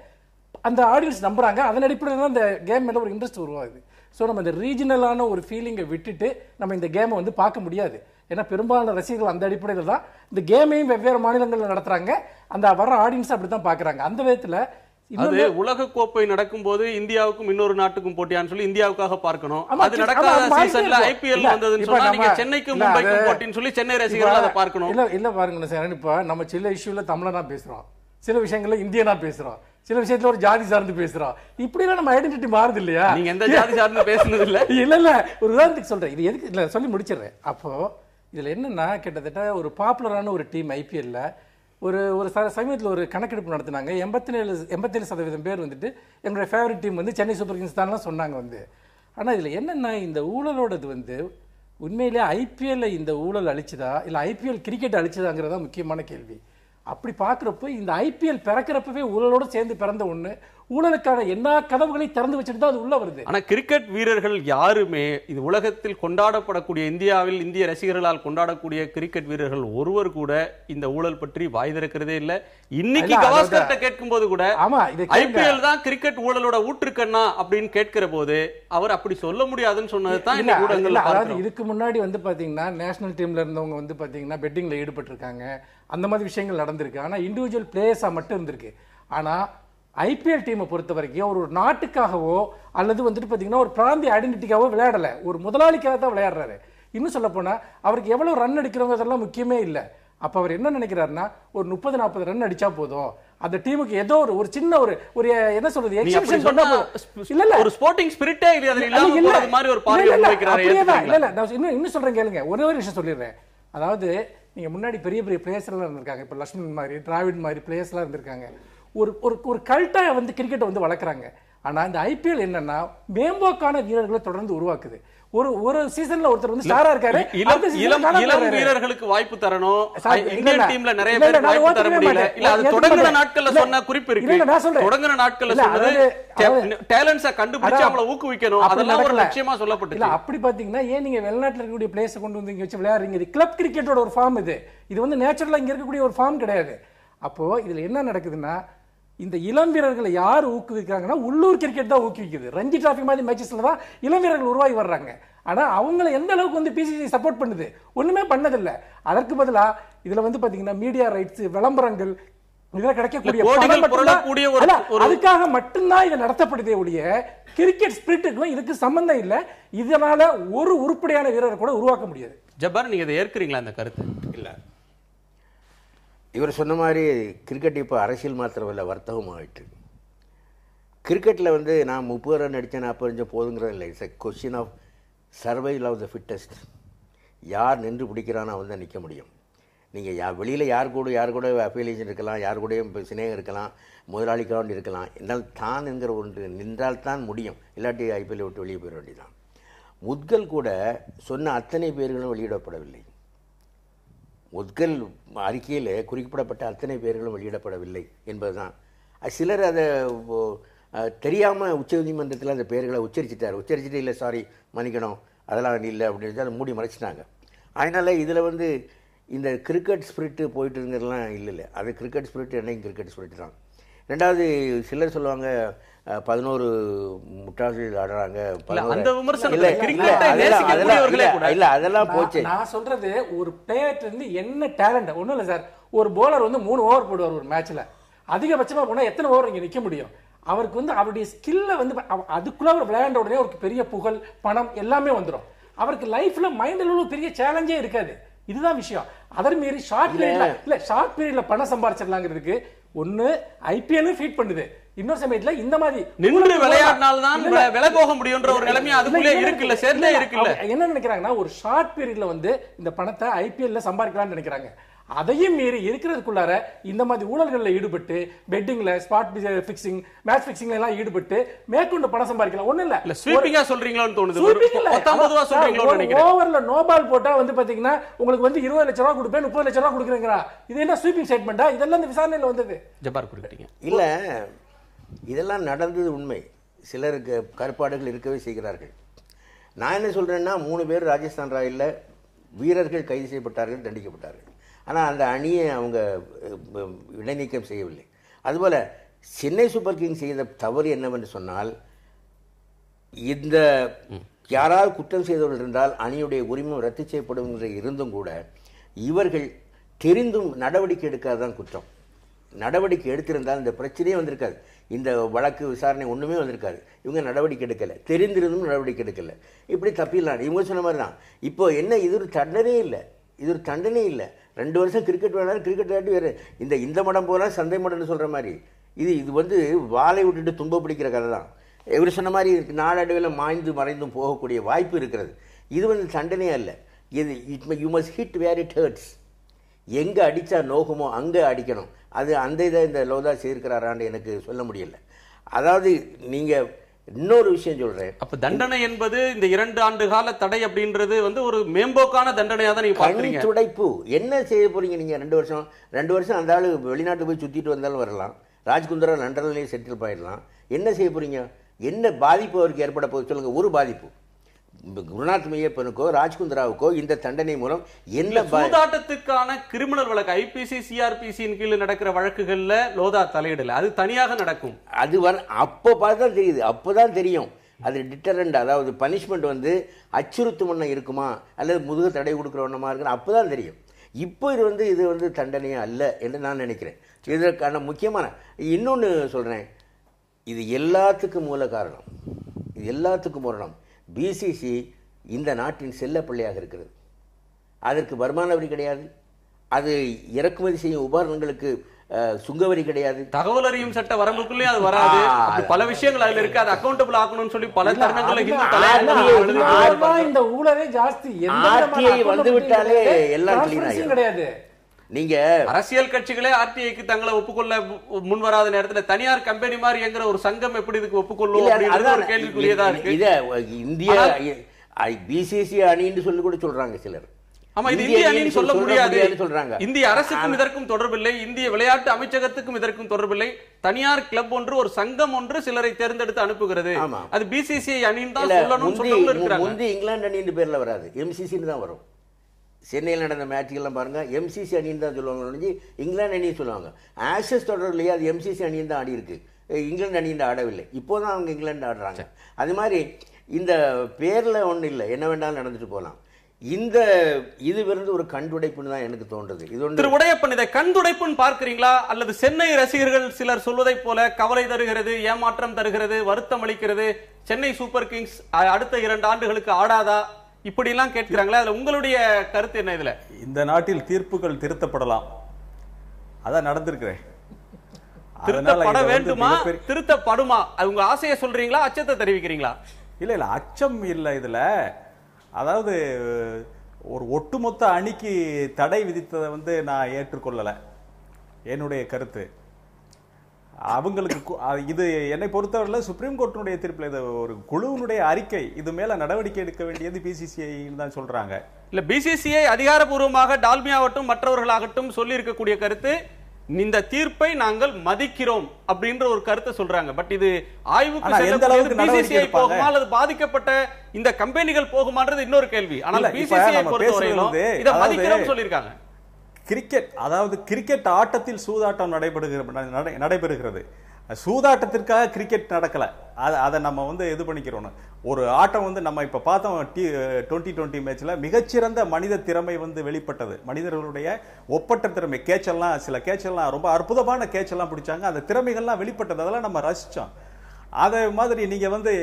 அந்த ஆடியன்ஸ் நம்புறாங்க. அதன் அடிப்படையில் தான் அந்த கேம் மேல ஒரு இன்ட்ரெஸ்ட் உருவாகுது. ஸோ நம்ம இந்த ரீஜனலான ஒரு ஃபீலிங்கை விட்டுட்டு நம்ம இந்த கேமை வந்து பார்க்க முடியாது. ஏன்னா பெரும்பாலான ரசிகர்கள் அந்த அடிப்படையில் தான் இந்த கேமையும் வெவ்வேறு மாநிலங்களில் நடத்துறாங்க. அந்த வர ஆடியன்ஸ் அப்படி தான் பார்க்குறாங்க. அந்த விதத்தில் அது உலக கோப்பை நடக்கும் போது இந்தியாவுக்கும் இன்னொரு நாட்டுக்கும் போட்டியான்னு சொல்லி இந்தியாவுக்காக பார்க்கணும். அது நடக்காத சீசன்ல ஐபிஎல் வந்ததுன்னு சொன்னா நீங்க சென்னைக்கும் மும்பைக்கும் போட்டின்னு சொல்லி சென்னை ரசிகர்கள் அதை பார்க்கணும். இல்ல பாருங்க சார், இப்போ நம்ம சில இஷ்யூல தமிழனா பேசுறோம், சில விஷயங்கள்ல இந்தியனா பேசுறோம், சில விஷயத்துல ஒரு ஜாதி சார்ந்து பேசுறோம். இப்படி எல்லாம் நம்ம ஐடென்டிட்டி மாறுது இல்லையா? நீங்க எந்த ஜாதி சார்ந்து பேசுனது இல்ல? இல்ல ஒரு உதாரணத்துக்கு சொல்றேன். இது எதுக்கு இல்ல சொல்லி முடிச்சிடுறேன். அப்போ இதுல என்னன்னா, கிட்டத்தட்ட ஒரு பாப்புலரான ஒரு டீம் ஐபிஎல்ல ஒரு சமயத்தில் ஒரு கணக்கெடுப்பு நடத்தினாங்க. 87% பேர் வந்துட்டு எங்களுடைய ஃபேவரட் டீம் வந்து சென்னை சூப்பர் கிங்ஸ் தான் சொன்னாங்க வந்து. ஆனால் இதில் என்னென்னா, இந்த ஊழலோடது வந்து உண்மையிலே ஐபிஎல்ல இந்த ஊழல் அழிச்சுதா இல்லை ஐபிஎல் கிரிக்கெட் அழிச்சதாங்கிறதா முக்கியமான கேள்வி. அப்படி பார்க்குறப்போ இந்த ஐபிஎல் பிறக்கிறப்பவே ஊழலோடு சேர்ந்து பிறந்த ஒன்று, ஊழலுக்கான எல்லா கதவுகளையும் திறந்து வச்சுட்டு தான் அது உள்ள வருது. ஆனால் கிரிக்கெட் வீரர்கள் யாருமே இது உலகத்தில் கொண்டாடப்படக்கூடிய, இந்தியாவில் இந்திய ரசிகர்களால் கொண்டாடக்கூடிய கிரிக்கெட் வீரர்கள் ஒருவர் கூட இந்த ஊழல் பற்றி வாய் திறக்கிறதே இல்லை. இன்னைக்கு கவாஸ்கர்ட்ட கேட்கும் போது கூட ஐபிஎல் தான் கிரிக்கெட் ஊழலோட ஊற்றுக்கண்ணா அப்படின்னு கேட்கிற போது அவர் அப்படி சொல்ல முடியாதுன்னு சொன்னது தான் இந்த ஊடகங்கள். அதாவது இதுக்கு முன்னாடி வந்து பாத்தீங்கன்னா நேஷனல் டீம்ல இருந்தவங்க வந்து பாத்தீங்கன்னா பெட்டிங்ல ஈடுபட்டு இருக்காங்க. அந்த மாதிரி விஷயங்கள் நடந்திருக்கு. ஆனா இண்டிவிஜுவல் பிளேயர்ஸா மட்டும் இருந்திருக்கு. ஆனா ஐபிஎல் டீமை பொறுத்த வரைக்கும் ஒரு நாட்டுக்காகவோ அல்லது வந்துட்டு பாத்தீங்கன்னா ஒரு பிராந்திய ஐடென்டிட்டிக்காவோ விளையாடல, ஒரு முதலாளிக்காக தான் விளையாடுறாரு. இன்னும் சொல்ல போனா அவருக்கு எவ்வளவு ரன் அடிக்கிறவங்க அதெல்லாம் முக்கியமே இல்லை. அப்ப அவர் என்ன நினைக்கிறாருன்னா ஒரு 30-40 ரன் அடிச்சா போதும், அந்த டீமுக்கு ஏதோ ஒரு சின்ன ஒரு என்ன சொல்றது எக்ஸிபிஷன் பண்ணா இல்ல இல்ல ஒரு ஸ்போர்ட்டிங் ஸ்பிரிட்டே இல்ல, அதுல இல்லாம போறது மாதிரி ஒரு பார்வை வைக்கிறாரு. இல்ல இல்ல நான் இன்னும் சொல்றேன் கேளுங்க, ஒரே ஒரு விஷயம் சொல்லிடுறேன். அதாவது நீங்க முன்னாடி பெரிய பெரிய பிளேயர்ஸ் எல்லாம் இருந்திருக்காங்க, இப்ப லட்சுமணன் மாதிரி டிராவிட் மாதிரி பிளேயர்ஸ் எல்லாம் இருந்திருக்காங்க. ஒரு கல்ட்டா வந்து கிரிக்கெட்டை வந்து வளர்க்குறாங்க. ஆனா இந்த ஐபிஎல் என்னன்னா மேம்போக்கான வீரர்களை தொடர்ந்து உருவாக்குது. ஒரு சீசன்ல ஒருத்தர் வந்து ஸ்டாரா இருக்காரு, இளம் வீரர்களுக்கு வாய்ப்பு தரணும். இந்தியன் டீம்ல நிறைய பேருக்கு வாய்ப்பு தர முடியல. இல்ல அது தொடங்குற நாட்கள்ல சொன்ன குறிப்பு இருக்கு. தொடங்குற நாட்கள்ல சொன்னது டேலண்ட்ஸை கண்டுபிடிச்சு அவங்கள ஊக்குவிக்கணும், அதெல்லாம் ஒரு லட்சியமா சொல்லப்பட்டது. இல்ல அப்படி பாத்தீங்கன்னா ஏன் நீங்க வெளிநாட்டுல இருக்கக்கூடிய பிளேயர்ஸை கொண்டு வந்து இங்க வச்சு விளையாடுறீங்க? இது கிளப் கிரிக்கெட்டோட ஒரு ஃபார்ம், இது வந்து நேச்சுரலா இங்க இருக்கக்கூடிய ஒரு ஃபார்ம் கிடையாது. அப்போ இதுல என்ன நடக்குதுன்னா, இந்த இளம் வீரர்களை யார் ஊக்குவிக்கிறாங்கன்னா உள்ளூர் கிரிக்கெட் தான் ஊக்குவிக்குது. ரஞ்சி டிராஃபி மாதிரி மேட்சஸ்ல தான் இளம் வீரர்கள் உருவாகி வர்றாங்க. ஆனா அவங்கள எந்த அளவுக்கு வந்து பிசிசி சப்போர்ட் பண்ணுது? ஒண்ணுமே பண்ணதில்ல. அதற்கு பதிலா இதுல வந்து பாத்தீங்கன்னா மீடியா ரைட்ஸ், விளம்பரங்கள், இதுல கிடைக்கக்கூடிய அதுக்காக மட்டும்தான் இது நடத்தப்படுதே ஒழிய கிரிக்கெட் ஸ்பிரிட்டுக்கும் இதுக்கு சம்பந்தம் இல்ல. இதனால ஒரு உருப்படியான வீரரை கூட உருவாக்க முடியாது. ஜப்பார், நீங்க இதை ஏற்கிறீங்களா இந்த கருத்து? இல்ல, இவர் சொன்ன மாதிரி கிரிக்கெட் இப்போ அரசியல் மாத்திரமில்லை, வர்த்தகம் ஆகிட்டு. கிரிக்கெட்டில் வந்து நான் 30 ரன் அடித்தேன் 40 ரன் போதுங்கிறது இல்லை. It's a question of survival of the fittest. யார் நின்று பிடிக்கிறானோ அவன் தான் நிற்க முடியும். நீங்கள் வெளியில் யார் கூட அஃபிலியேஷன் இருக்கலாம், யார் கூடயும் சிநேகம் இருக்கலாம், முதலாளிக்காக இருக்கலாம், என்றால் தான் என்கிற ஒன்று நின்றால் தான் முடியும். இல்லாட்டி ஐபிஎல் விட்டு வெளியே போயிட வேண்டியதான். முத்கல் கூட சொன்ன அத்தனை பேர்களும் வெளியிடப்படவில்லை. முத்கல் அறிக்கையில் குறிப்பிடப்பட்ட அத்தனை பேர்களும் வெளியிடப்படவில்லை என்பதுதான். சிலர் அதை தெரியாமல் உச்சநீதிமன்றத்தில் அந்த பெயர்களை உச்சரிச்சுட்டு இல்லை சாரி மன்னிக்கணும் அதெல்லாம் இல்லை அப்படின்னு அதை மூடி மறைச்சிட்டாங்க. அதனால் இதில் வந்து இந்த கிரிக்கெட் ஸ்பிரிட்டு போயிட்டு இருந்ததுலாம் இல்லை. அது கிரிக்கெட் ஸ்பிரிட் என்னைக்கும் கிரிக்கெட் ஸ்பிரிட் தான். ரெண்டாவது சிலர் சொல்லுவாங்க 11 முட்டாள்கள் ஆடுறாங்க. அதெல்லாம் போச்சு. நான் சொல்றது ஒரு பிளேயர் வந்து என்ன டேலண்ட் ஒண்ணும் இல்ல சார். ஒரு போலர் வந்து 3 ஓவர் போடுவார் ஒரு மேட்ச்ல. அதிகபட்சமா போனா எத்தனை ஓவர் இங்க நிக்க முடியும்? அவருக்கு வந்து அவருடைய ஸ்கில்ல வந்து அதுக்குள்ள அவர் விளையாண்ட உடனே அவருக்கு பெரிய புகழ், பணம் எல்லாமே வந்துடும். அவருக்கு லைஃப்ல மைண்ட்ல பெரிய சேலஞ்சே இருக்காது. இதுதான் விஷயம். அதர் மீறி ஷார்ட் பீரியட்ல பணம் சம்பாதிச்சிடலாங்கிறதுக்கு ஒண்ணு ஐபிஎல் ஃபீட் பண்ணுது. இன்னொரு சமயத்துல இந்த மாதிரி நின்று விளையாடினால்தான் விலை போக முடியும்ன்ற ஒரு நிலைமை அதுக்குள்ளே இருக்குல்ல, சேர்ந்தே இருக்குல்ல. என்ன நினைக்கிறாங்கன்னா ஒரு ஷார்ட் பீரியட்ல வந்து இந்த பணத்தை ஐபிஎல்ல சம்பாதிக்கலாம்னு நினைக்கிறாங்க. அதையும் மீறி இருக்கிறதுக்குள்ளார இந்த மாதிரி ஊழல்கள்ல ஈடுபட்டு பெட்டிங்ல, ஸ்பாட் ஃபிக்சிங், மேட்ச் ஃபிக்சிங்ல எல்லாம் ஈடுபட்டு மேற்கொண்டு பணம் சம்பாதிக்கலாம். ஒண்ணு இல்ல ஸ்வீப்பிங்கா சொல்றீங்களான்னு தோணுது. ஓவர்ல நோ பால் போட்டா வந்து பாத்தீங்கன்னா உங்களுக்கு வந்து 20 லட்சம் ரூபாய் கொடுப்பேன், 30 லட்சம் ரூபாய் கொடுக்குறீங்களா? இது என்ன ஸ்வீப்பிங் ஸ்டேட்மெண்டா? இதெல்லாம் இந்த விசாரணையில வந்தது. ஜப்பார் குறிப்பிட்டீங்க. இல்ல, இதெல்லாம் நடந்தது உண்மை. சிலருக்கு கருப்பாடுகள் இருக்கவே செய்கிறார்கள். நான் என்ன சொல்றேன்னா 3 பேர் ராஜஸ்தான் ராயல்ல வீரர்கள் கைது செய்யப்பட்டார்கள், தண்டிக்கப்பட்டார்கள். ஆனால் அந்த அணியை அவங்க இடைநீக்கம் செய்யவில்லை. அதுபோல் சென்னை சூப்பர் கிங்ஸ் செய்த தவறு என்னவென்று சொன்னால், இந்த யாராவது குற்றம் செய்தவர்கள் இருந்தால் அணியுடைய உரிமம் ரத்து செய்யப்படும் என்று இருந்தும் கூட இவர்கள் தெரிந்தும் நடவடிக்கை எடுக்காதான் குற்றம். நடவடிக்கை எடுத்திருந்தால் இந்த பிரச்சனையே வந்திருக்காது, இந்த வழக்கு விசாரணை ஒன்றுமே வந்திருக்காது. இவங்க நடவடிக்கை எடுக்கலை, தெரிந்திருந்தும் நடவடிக்கை எடுக்கலை. இப்படி தப்பிடலாம். இவங்க சொன்ன மாதிரி தான். இப்போ என்ன, இது ஒரு தண்டனையே இல்லை, இது ஒரு தண்டனை இல்லை. 2 வருஷம் கிரிக்கெட் விளையாடு, கிரிக்கெட் விளையாட்டு வேறு இந்த மடம் போனால் சந்தை மடம்னு சொல்கிற மாதிரி இது வந்து வாழை விட்டுட்டு தும்ப பிடிக்கிற கதை தான். இவர் சொன்ன மாதிரி நாளடைவில் மாய்ந்து மறைந்தும் போகக்கூடிய வாய்ப்பு இருக்கிறது. இது வந்து தண்டனையே அல்ல. இது you must hit where it hurts. எங்கே அடித்தா நோகுமோ அங்கே அடிக்கணும். அது அந்த இதை இந்த லோதா செய்திருக்கிறாரான்னு எனக்கு சொல்ல முடியல. அதாவது நீங்கள் இன்னொரு விஷயம் சொல்றேன். அப்ப தண்டனை என்பது இந்த 2 ஆண்டு கால தடை அப்படின்றது வந்து ஒரு மேம்போக்கான தண்டனையா தான் நீங்க பாக்குறீங்க. துடைப்பு என்ன செய்ய போறீங்க நீங்க? 2 வருஷம் அந்த ஆளு வெளிநாட்டு போய் சுத்திட்டு வந்தாலும் வரலாம். ராஜ்குந்தரா லண்டன்லயே செட்டில் போயிடலாம். என்ன செய்ய போறீங்க? என்ன பாதிப்பு அவருக்கு ஏற்பட போகுது சொல்லுங்க? ஒரு பாதிப்பு குருநாத் மையப்பனுக்கோ ராஜ்குந்தராவுக்கோ இந்த தண்டனை மூலம் என்ன சூதாட்டத்துக்கான கிரிமினல் வழக்கு ஐபிசி சிஆர்பிசியின் கீழ் நடக்கிற வழக்குகள்ல லோதா தலையிடல, அது தனியாக நடக்கும். அது அப்போ பார்த்தான் தெரியுது, அப்போதான் தெரியும் அது டிட்டரண்ட், அதாவது பனிஷ்மெண்ட் வந்து அச்சுறுத்தும் ஒண்ணா இருக்குமா அல்லது முதுகு தடை கொடுக்குற ஒண்ணமா இருக்குன்னு அப்போதான் தெரியும். இப்போ இது வந்து தண்டனையே அல்ல என்று நான் நினைக்கிறேன். இதற்கான முக்கியமான இன்னொன்று சொல்றேன். இது எல்லாத்துக்கும் மூல காரணம், இது எல்லாத்துக்கும் மூலம் பிசிசி இந்த நாட்டின் செல்ல பிள்ளையாக இருக்கிறது. அதற்கு வருமான வரி கிடையாது, அது இறக்குமதி செய்யும் உபகரணங்களுக்கு சுங்கவரி கிடையாது. தகவல் அறியும் சட்ட வரம்புக்குள்ளே அது வராது. அப்படி பல விஷயங்கள் அதுல இருக்கு. அது அக்கௌண்டபிள் ஆக்கணும்னு சொல்லி பல தருணங்கள்ல இந்த ஊழலே ஜாஸ்தி. ஆர்டிஐ வந்து விட்டாலே எல்லாம் கிளீன் ஆகும். கிடையாது. நீங்க அரசியல் கட்சிகளே ஆர்டிஐக்கு தங்களை ஒப்புக்கொள்ள முன் வராத நேரத்துல தனியார் கம்பெனி மாதிரி என்கிற ஒரு சங்கம் எப்படி இதுக்கு ஒப்புக்கொள்ளும் அப்படின்றது ஒரு கேள்விக்குரியதா இருக்கு. இத இந்திய பிசிசி அணின்னு சொல்லி கூட சொல்றாங்க சிலர். ஆமா, இது இந்திய அணின்னு சொல்ல முடியாது சொல்றாங்க. இந்திய அரசுக்கும் இதற்கும் தொடர்பில்லை, இந்திய விளையாட்டு அமைச்சகத்துக்கும் இதற்கும் தொடர்பில்லை. தனியார் கிளப் ஒன்று, ஒரு சங்கம் ஒன்று சிலரை தேர்ந்தெடுத்து அனுப்புகிறது. அது பிசிசிஐ அணின்னு தான் சொல்லணும்னு சொல்றவங்க இருக்காங்க. முந்தி இங்கிலாந்து அணின்னு பேர்ல வராது, எம்சிசின்னு தான் வரும். சென்னையில் நடந்த மேட்ச்கெல்லாம் பாருங்க, எம்சிசி அணின்னு தான் சொல்லுவாங்க, இங்கிலாந்து அணின்னு சொல்லுவாங்க. ஆஷஸ் தொடர்லையே அது எம்சிசி அணின்னு தான் ஆடி இருக்கு, இங்கிலாந்து அணின்னு ஆடவில்லை. இப்போதான் அவங்க இங்கிலாந்து ஆடுறாங்க. அது மாதிரி இந்த பேர்ல ஒன்றும் இல்லை, என்ன வேண்டாலும் நடந்துட்டு போகலாம். இந்த இது வந்து ஒரு கண்டுடைப்புன்னு தான் எனக்கு தோன்றது. இது ஒன்று. திரு உடையப்பன், இதை கண்டுடைப்புன்னு பார்க்கிறீங்களா, அல்லது சென்னை ரசிகர்கள் சிலர் சொல்வதை போல கவலை தருகிறது, ஏமாற்றம் தருகிறது, வருத்தம் அளிக்கிறது, சென்னை சூப்பர் கிங்ஸ் அடுத்த 2 ஆண்டுகளுக்கு ஆடாதா, இப்படி எல்லாம் கேட்கிறாங்களா? அதுல உங்களுடைய கருத்து என்ன? இதுல இந்த நாட்டில் தீர்ப்புகள் திருத்தப்படலாம், அதான் நடந்திருக்கிறேன். திருத்தப்பட வேண்டுமா, திருத்தப்படுமா? உங்க ஆசையை சொல்றீங்களா, அச்சத்தை தெரிவிக்கிறீங்களா? இல்ல அச்சம் இல்ல இதுல. அதாவது ஒரு ஒட்டுமொத்த அணிக்கு தடை விதித்ததை வந்து நான் ஏற்றுக்கொள்ளல. என்னுடைய கருத்து அவங்களுக்கு இது என்னை பொறுத்தவரையில சுப்ரீம் கோர்ட்டினுடைய தீர்ப்பில் இது ஒரு குழுவினுடைய அறிக்கை, இது மேல நடவடிக்கை எடுக்க வேண்டியது பிசிசிஐ தான் சொல்றாங்க. இல்ல, பிசிசிஐ அதிகாரப்பூர்வமாக டால்மியாவட்டும் மற்றவர்களாகட்டும் சொல்லி இருக்கக்கூடிய கருத்து, இந்த தீர்ப்பை நாங்கள் மதிக்கிறோம் அப்படின்ற ஒரு கருத்தை சொல்றாங்க. பட் இது ஆய்வுக்கு பிசிசிஐ போகுமா அல்லது பாதிக்கப்பட்ட இந்த கம்பெனிகள் போகுமான்றது இன்னொரு கேள்வி. ஆனால் பிசிசிஐ பொறுத்தவரையிலும் இதை மதிக்கிறோம் சொல்லியிருக்காங்க. கிரிக்கெட், அதாவது கிரிக்கெட் ஆட்டத்தில் சூதாட்டம் நடைபெறுகிறது. சூதாட்டத்திற்காக கிரிக்கெட் நடக்கல, அதை நம்ம வந்து இது பண்ணிக்கிறோம். ஒரு ஆட்டம் வந்து நம்ம இப்ப பார்த்தோம், T20 மேட்ச்ல மிகச்சிறந்த மனித திறமை வந்து வெளிப்பட்டது. மனிதர்களுடைய ஒப்பற்ற திறமை, சில கேட்செல்லாம் ரொம்ப அற்புதமான கேட்செல்லாம் பிடிச்சாங்க, அந்த திறமைகள்லாம் வெளிப்பட்டது, அதெல்லாம் நம்ம ரசிச்சோம். அதே மாதிரி நீங்க வந்து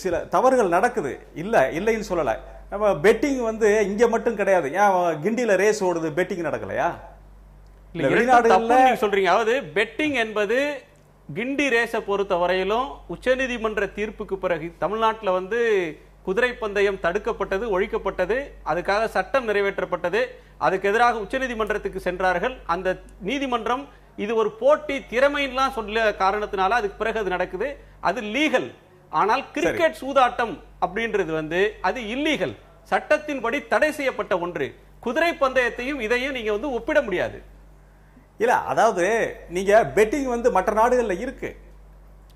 சில தவறுகள் நடக்குது, இல்லைன்னு சொல்லல. நம்ம பெட்டிங் வந்து இங்க மட்டும் கிடையாது, ஏன் கிண்டியில ரேஸ் ஓடுது, பெட்டிங் நடக்கலையா? வெளிநாடுகள்ல சொல்றீங்க. அதாவது பெட்டிங் என்பது கிண்டி ரேஸை பொறுத்த வரையிலும் உச்சநீதிமன்ற தீர்ப்புக்கு பிறகு தமிழ்நாட்டில் வந்து குதிரை பந்தயம் தடுக்கப்பட்டது, ஒழிக்கப்பட்டது, அதுக்காக சட்டம் நிறைவேற்றப்பட்டது. அதுக்கு எதிராக உச்சநீதிமன்றத்துக்கு சென்றார்கள். அந்த நீதிமன்றம் இது ஒரு போட்டி திறமையெல்லாம் சொல்ல காரணத்தினால அதுக்கு பிறகு அது நடக்குது, அது லீகல். ஆனால் கிரிக்கெட் சூதாட்டம் அப்படின்றது வந்து அது இல்லீகல், சட்டத்தின்படி தடை செய்யப்பட்ட ஒன்று. குதிரை பந்தயத்தையும் இதையும் நீங்க வந்து ஒப்பிட முடியாது. இல்ல, அதாவது நீங்க பெட்டிங் வந்து மற்ற நாடுகள்ல இருக்கு.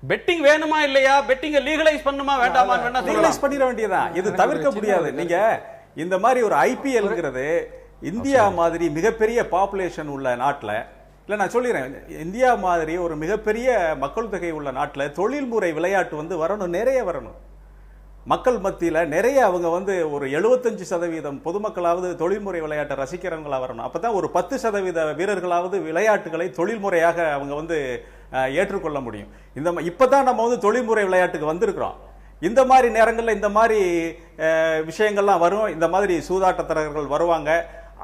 பெட்டிங் வேணுமா இல்லையா, பெட்டிங் லீகலைஸ் பண்ணுமா வேண்டாமா, லீகலைஸ் பண்ணிட வேண்டியதுதான். இது தவிர்க்க முடியாது. நீங்க இந்த மாதிரி ஒரு ஐபிஎல்ங்கிறது இந்தியா மாதிரி மிகப்பெரிய பாப்புலேஷன் உள்ள நாட்டுல, இல்ல நான் சொல்லிடுறேன், இந்தியா மாதிரி ஒரு மிகப்பெரிய மக்கள் தொகை உள்ள நாட்டுல தொழில்முறை விளையாட்டு வந்து வரணும், நிறைய வரணும். மக்கள் மத்தியில நிறைய அவங்க வந்து ஒரு 75% பொதுமக்களாவது தொழில்முறை விளையாட்டை ரசிக்கிறவங்களா வரணும். அப்பதான் ஒரு 10% வீரர்களாவது விளையாட்டுகளை தொழில்முறையாக அவங்க வந்து ஏற்றுக்கொள்ள முடியும். இப்பதான் நம்ம வந்து தொழில்முறை விளையாட்டுக்கு வந்திருக்கிறோம். இந்த மாதிரி நேரங்கள்ல இந்த மாதிரி விஷயங்கள்லாம் வரும், இந்த மாதிரி சூதாட்டத்தரகர்கள் வருவாங்க.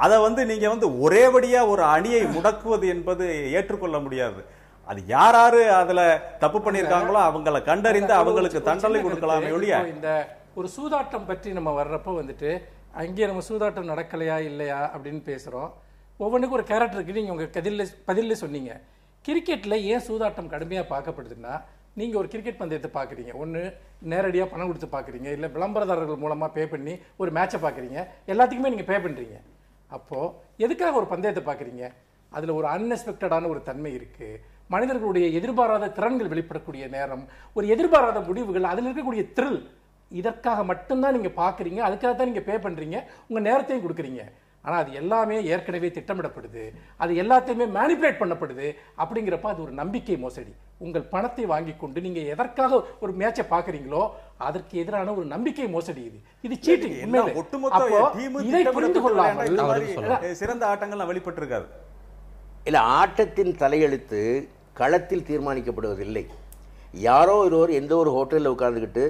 அதை வந்து நீங்க வந்து ஒரேபடியா ஒரு அணியை முடக்குவது என்பது ஏற்றுக்கொள்ள முடியாது. அது யாரு அதுல தப்பு பண்ணிருக்காங்களோ அவங்களை கண்டறிந்து அவங்களுக்கு தண்டனை கொடுக்கலாமே ஒழிய. இந்த ஒரு சூதாட்டம் பற்றி நம்ம வர்றப்போ வந்துட்டு அங்கே நம்ம சூதாட்டம் நடக்கலையா இல்லையா அப்படின்னு பேசுறோம். ஒவ்வொன்றுக்கும் ஒரு கேரக்டர் இருக்கு. நீங்க உங்க பதில சொன்னீங்க, கிரிக்கெட்ல ஏன் சூதாட்டம் கடுமையா பார்க்கப்படுதுன்னா, நீங்க ஒரு கிரிக்கெட் பந்தயத்தை பாக்குறீங்க, ஒன்னு நேரடியா பணம் கொடுத்து பாக்குறீங்க, இல்ல விளம்பரதாரர்கள் மூலமா பே பண்ணி ஒரு மேட்சை பாக்குறீங்க, எல்லாத்துக்குமே நீங்க பே பண்றீங்க. அப்போ எதுக்காக ஒரு பந்தயத்தை பாக்குறீங்க? அதுல ஒரு அன்எக்ஸ்பெக்டடான ஒரு தன்மை இருக்கு. மனிதர்களுடைய எதிர்பாராத திறன்கள் வெளிப்படக்கூடிய நேரம், ஒரு எதிர்பாராத முடிவுகள், அதில் இருக்கக்கூடிய த்ரில், இதற்காக மட்டும்தான் நீங்க பாக்குறீங்க, அதுக்காக தான் நீங்க பே பண்றீங்க, உங்க நேரத்தையும் கொடுக்குறீங்க. ஆனா அது எல்லாமே ஏற்கனவே திட்டமிடப்படுது, அது எல்லாத்தையுமே மேனிபுலேட் பண்ணப்படுது. அப்படிங்கிறப்ப அது ஒரு நம்பிக்கை மோசடி. உங்கள் பணத்தை வாங்கி கொண்டு நீங்க எதற்காக ஒரு மேட்சை பாக்குறீங்களோ அதற்கு எதிரான ஒரு நம்பிக்கை மோசடி. இது சீட்டிங். இதை புரிந்து கொள்ளாமல் சிறந்த ஆட்டங்கள் வெளிப்பட்டிருக்காது. இல்ல, ஆட்டத்தின் தலையெழுத்து களத்தில் தீர்மானிக்கப்படுவதில்லை. யாரோ ஒருவர் எந்த ஒரு ஹோட்டலில் உட்கார்ந்துக்கிட்டு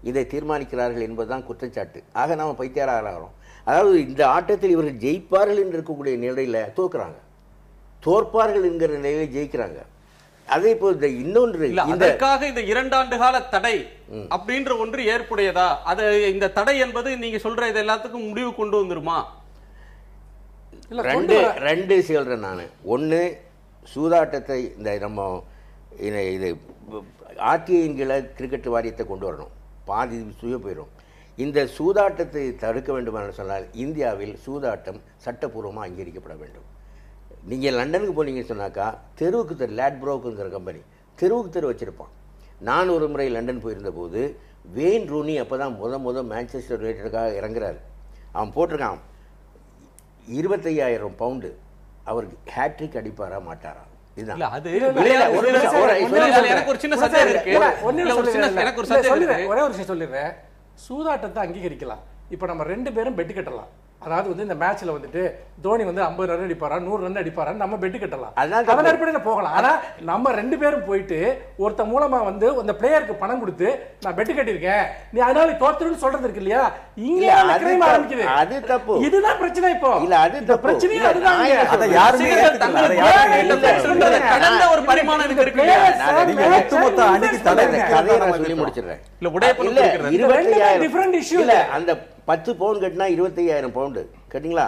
இதை தீர்மானிக்கிறார்கள் என்பதுதான் குற்றச்சாட்டு. ஆக நாம் பைத்தியாராகிறோம். அதாவது இந்த ஆட்டத்தில் இவர்கள் ஜெயிப்பார்கள் என்று இருக்கக்கூடிய நிலையில் தோக்குறாங்க, தோற்பார்கள் என்கிற நிலையில் ஜெயிக்கிறாங்க. அதே போல் இன்னொன்று, இதற்காக இந்த 2 ஆண்டு கால தடை அப்படின்ற ஒன்று ஏற்புடையதா? அது இந்த தடை என்பது நீங்க சொல்ற இது எல்லாத்துக்கும் முடிவு கொண்டு வந்துருமா? ரெண்டு சொல்றேன் நான். ஒன்று, சூதாட்டத்தை இந்த நம்ம இது ஆர்டிஐயின் கீழே கிரிக்கெட் வாரியத்தை கொண்டு வரணும், பாதி சுய போயிடும். இந்த சூதாட்டத்தை தடுக்க வேண்டுமென்று சொன்னால் இந்தியாவில் சூதாட்டம் சட்டப்பூர்வமாக அங்கீகரிக்கப்பட வேண்டும். நீங்கள் லண்டனுக்கு போனீங்கன்னு சொன்னாக்கா தெருவுக்கு தெரு, லேட்ப்ரோக்குங்கிற கம்பெனி தெருவுக்கு தெரு வச்சுருப்பான். நான் ஒரு முறை லண்டன் போயிருந்த போது வேன் ரூனி அப்போ தான் முத மான்செஸ்டர் யுனைட்டடுக்காக இறங்குறாரு. அவன் போட்டிருக்கான் 25,000 பவுண்டு. அவருக்கு ஹேட்ரிக் அடிப்பாரா மாட்டாரா? சூதாட்டத்தை அங்கீகரிக்கலாம். இப்ப நம்ம 2 பேரும் பெட்டு கட்டலாம். அதாவது வந்து இந்த மேட்ச்ல வந்துட்டு தோனி வந்து 50 ரன் அடிப்பாரா 100 ரன் அடிப்பாரா நம்ம பெட்டு கட்டலாம், அதன் அடிப்படையில் போகலாம். ஆனா நம்ம 2 பேரும் போயிட்டு ஒருத்த மூலமா வந்து அந்த பிளேயருக்கு பணம் கொடுத்து நான் பெட்டு கட்டிருக்கேன் நீ அதனால தோத்துருன்னு சொல்றது இருக்கு இல்லையா, இங்க ஆரம்பிக்குது. அது தப்பு. இதுதான் பிரச்சனை. இப்போ இல்ல அது பிரச்சனையே அதுதான். ஒரு பரிமாணம் இருக்கு. சொல்லி முடிச்சிடுறேன். 10 பவுன் கட்டினா 25,000 பவுண்டு கட்டிங்களா?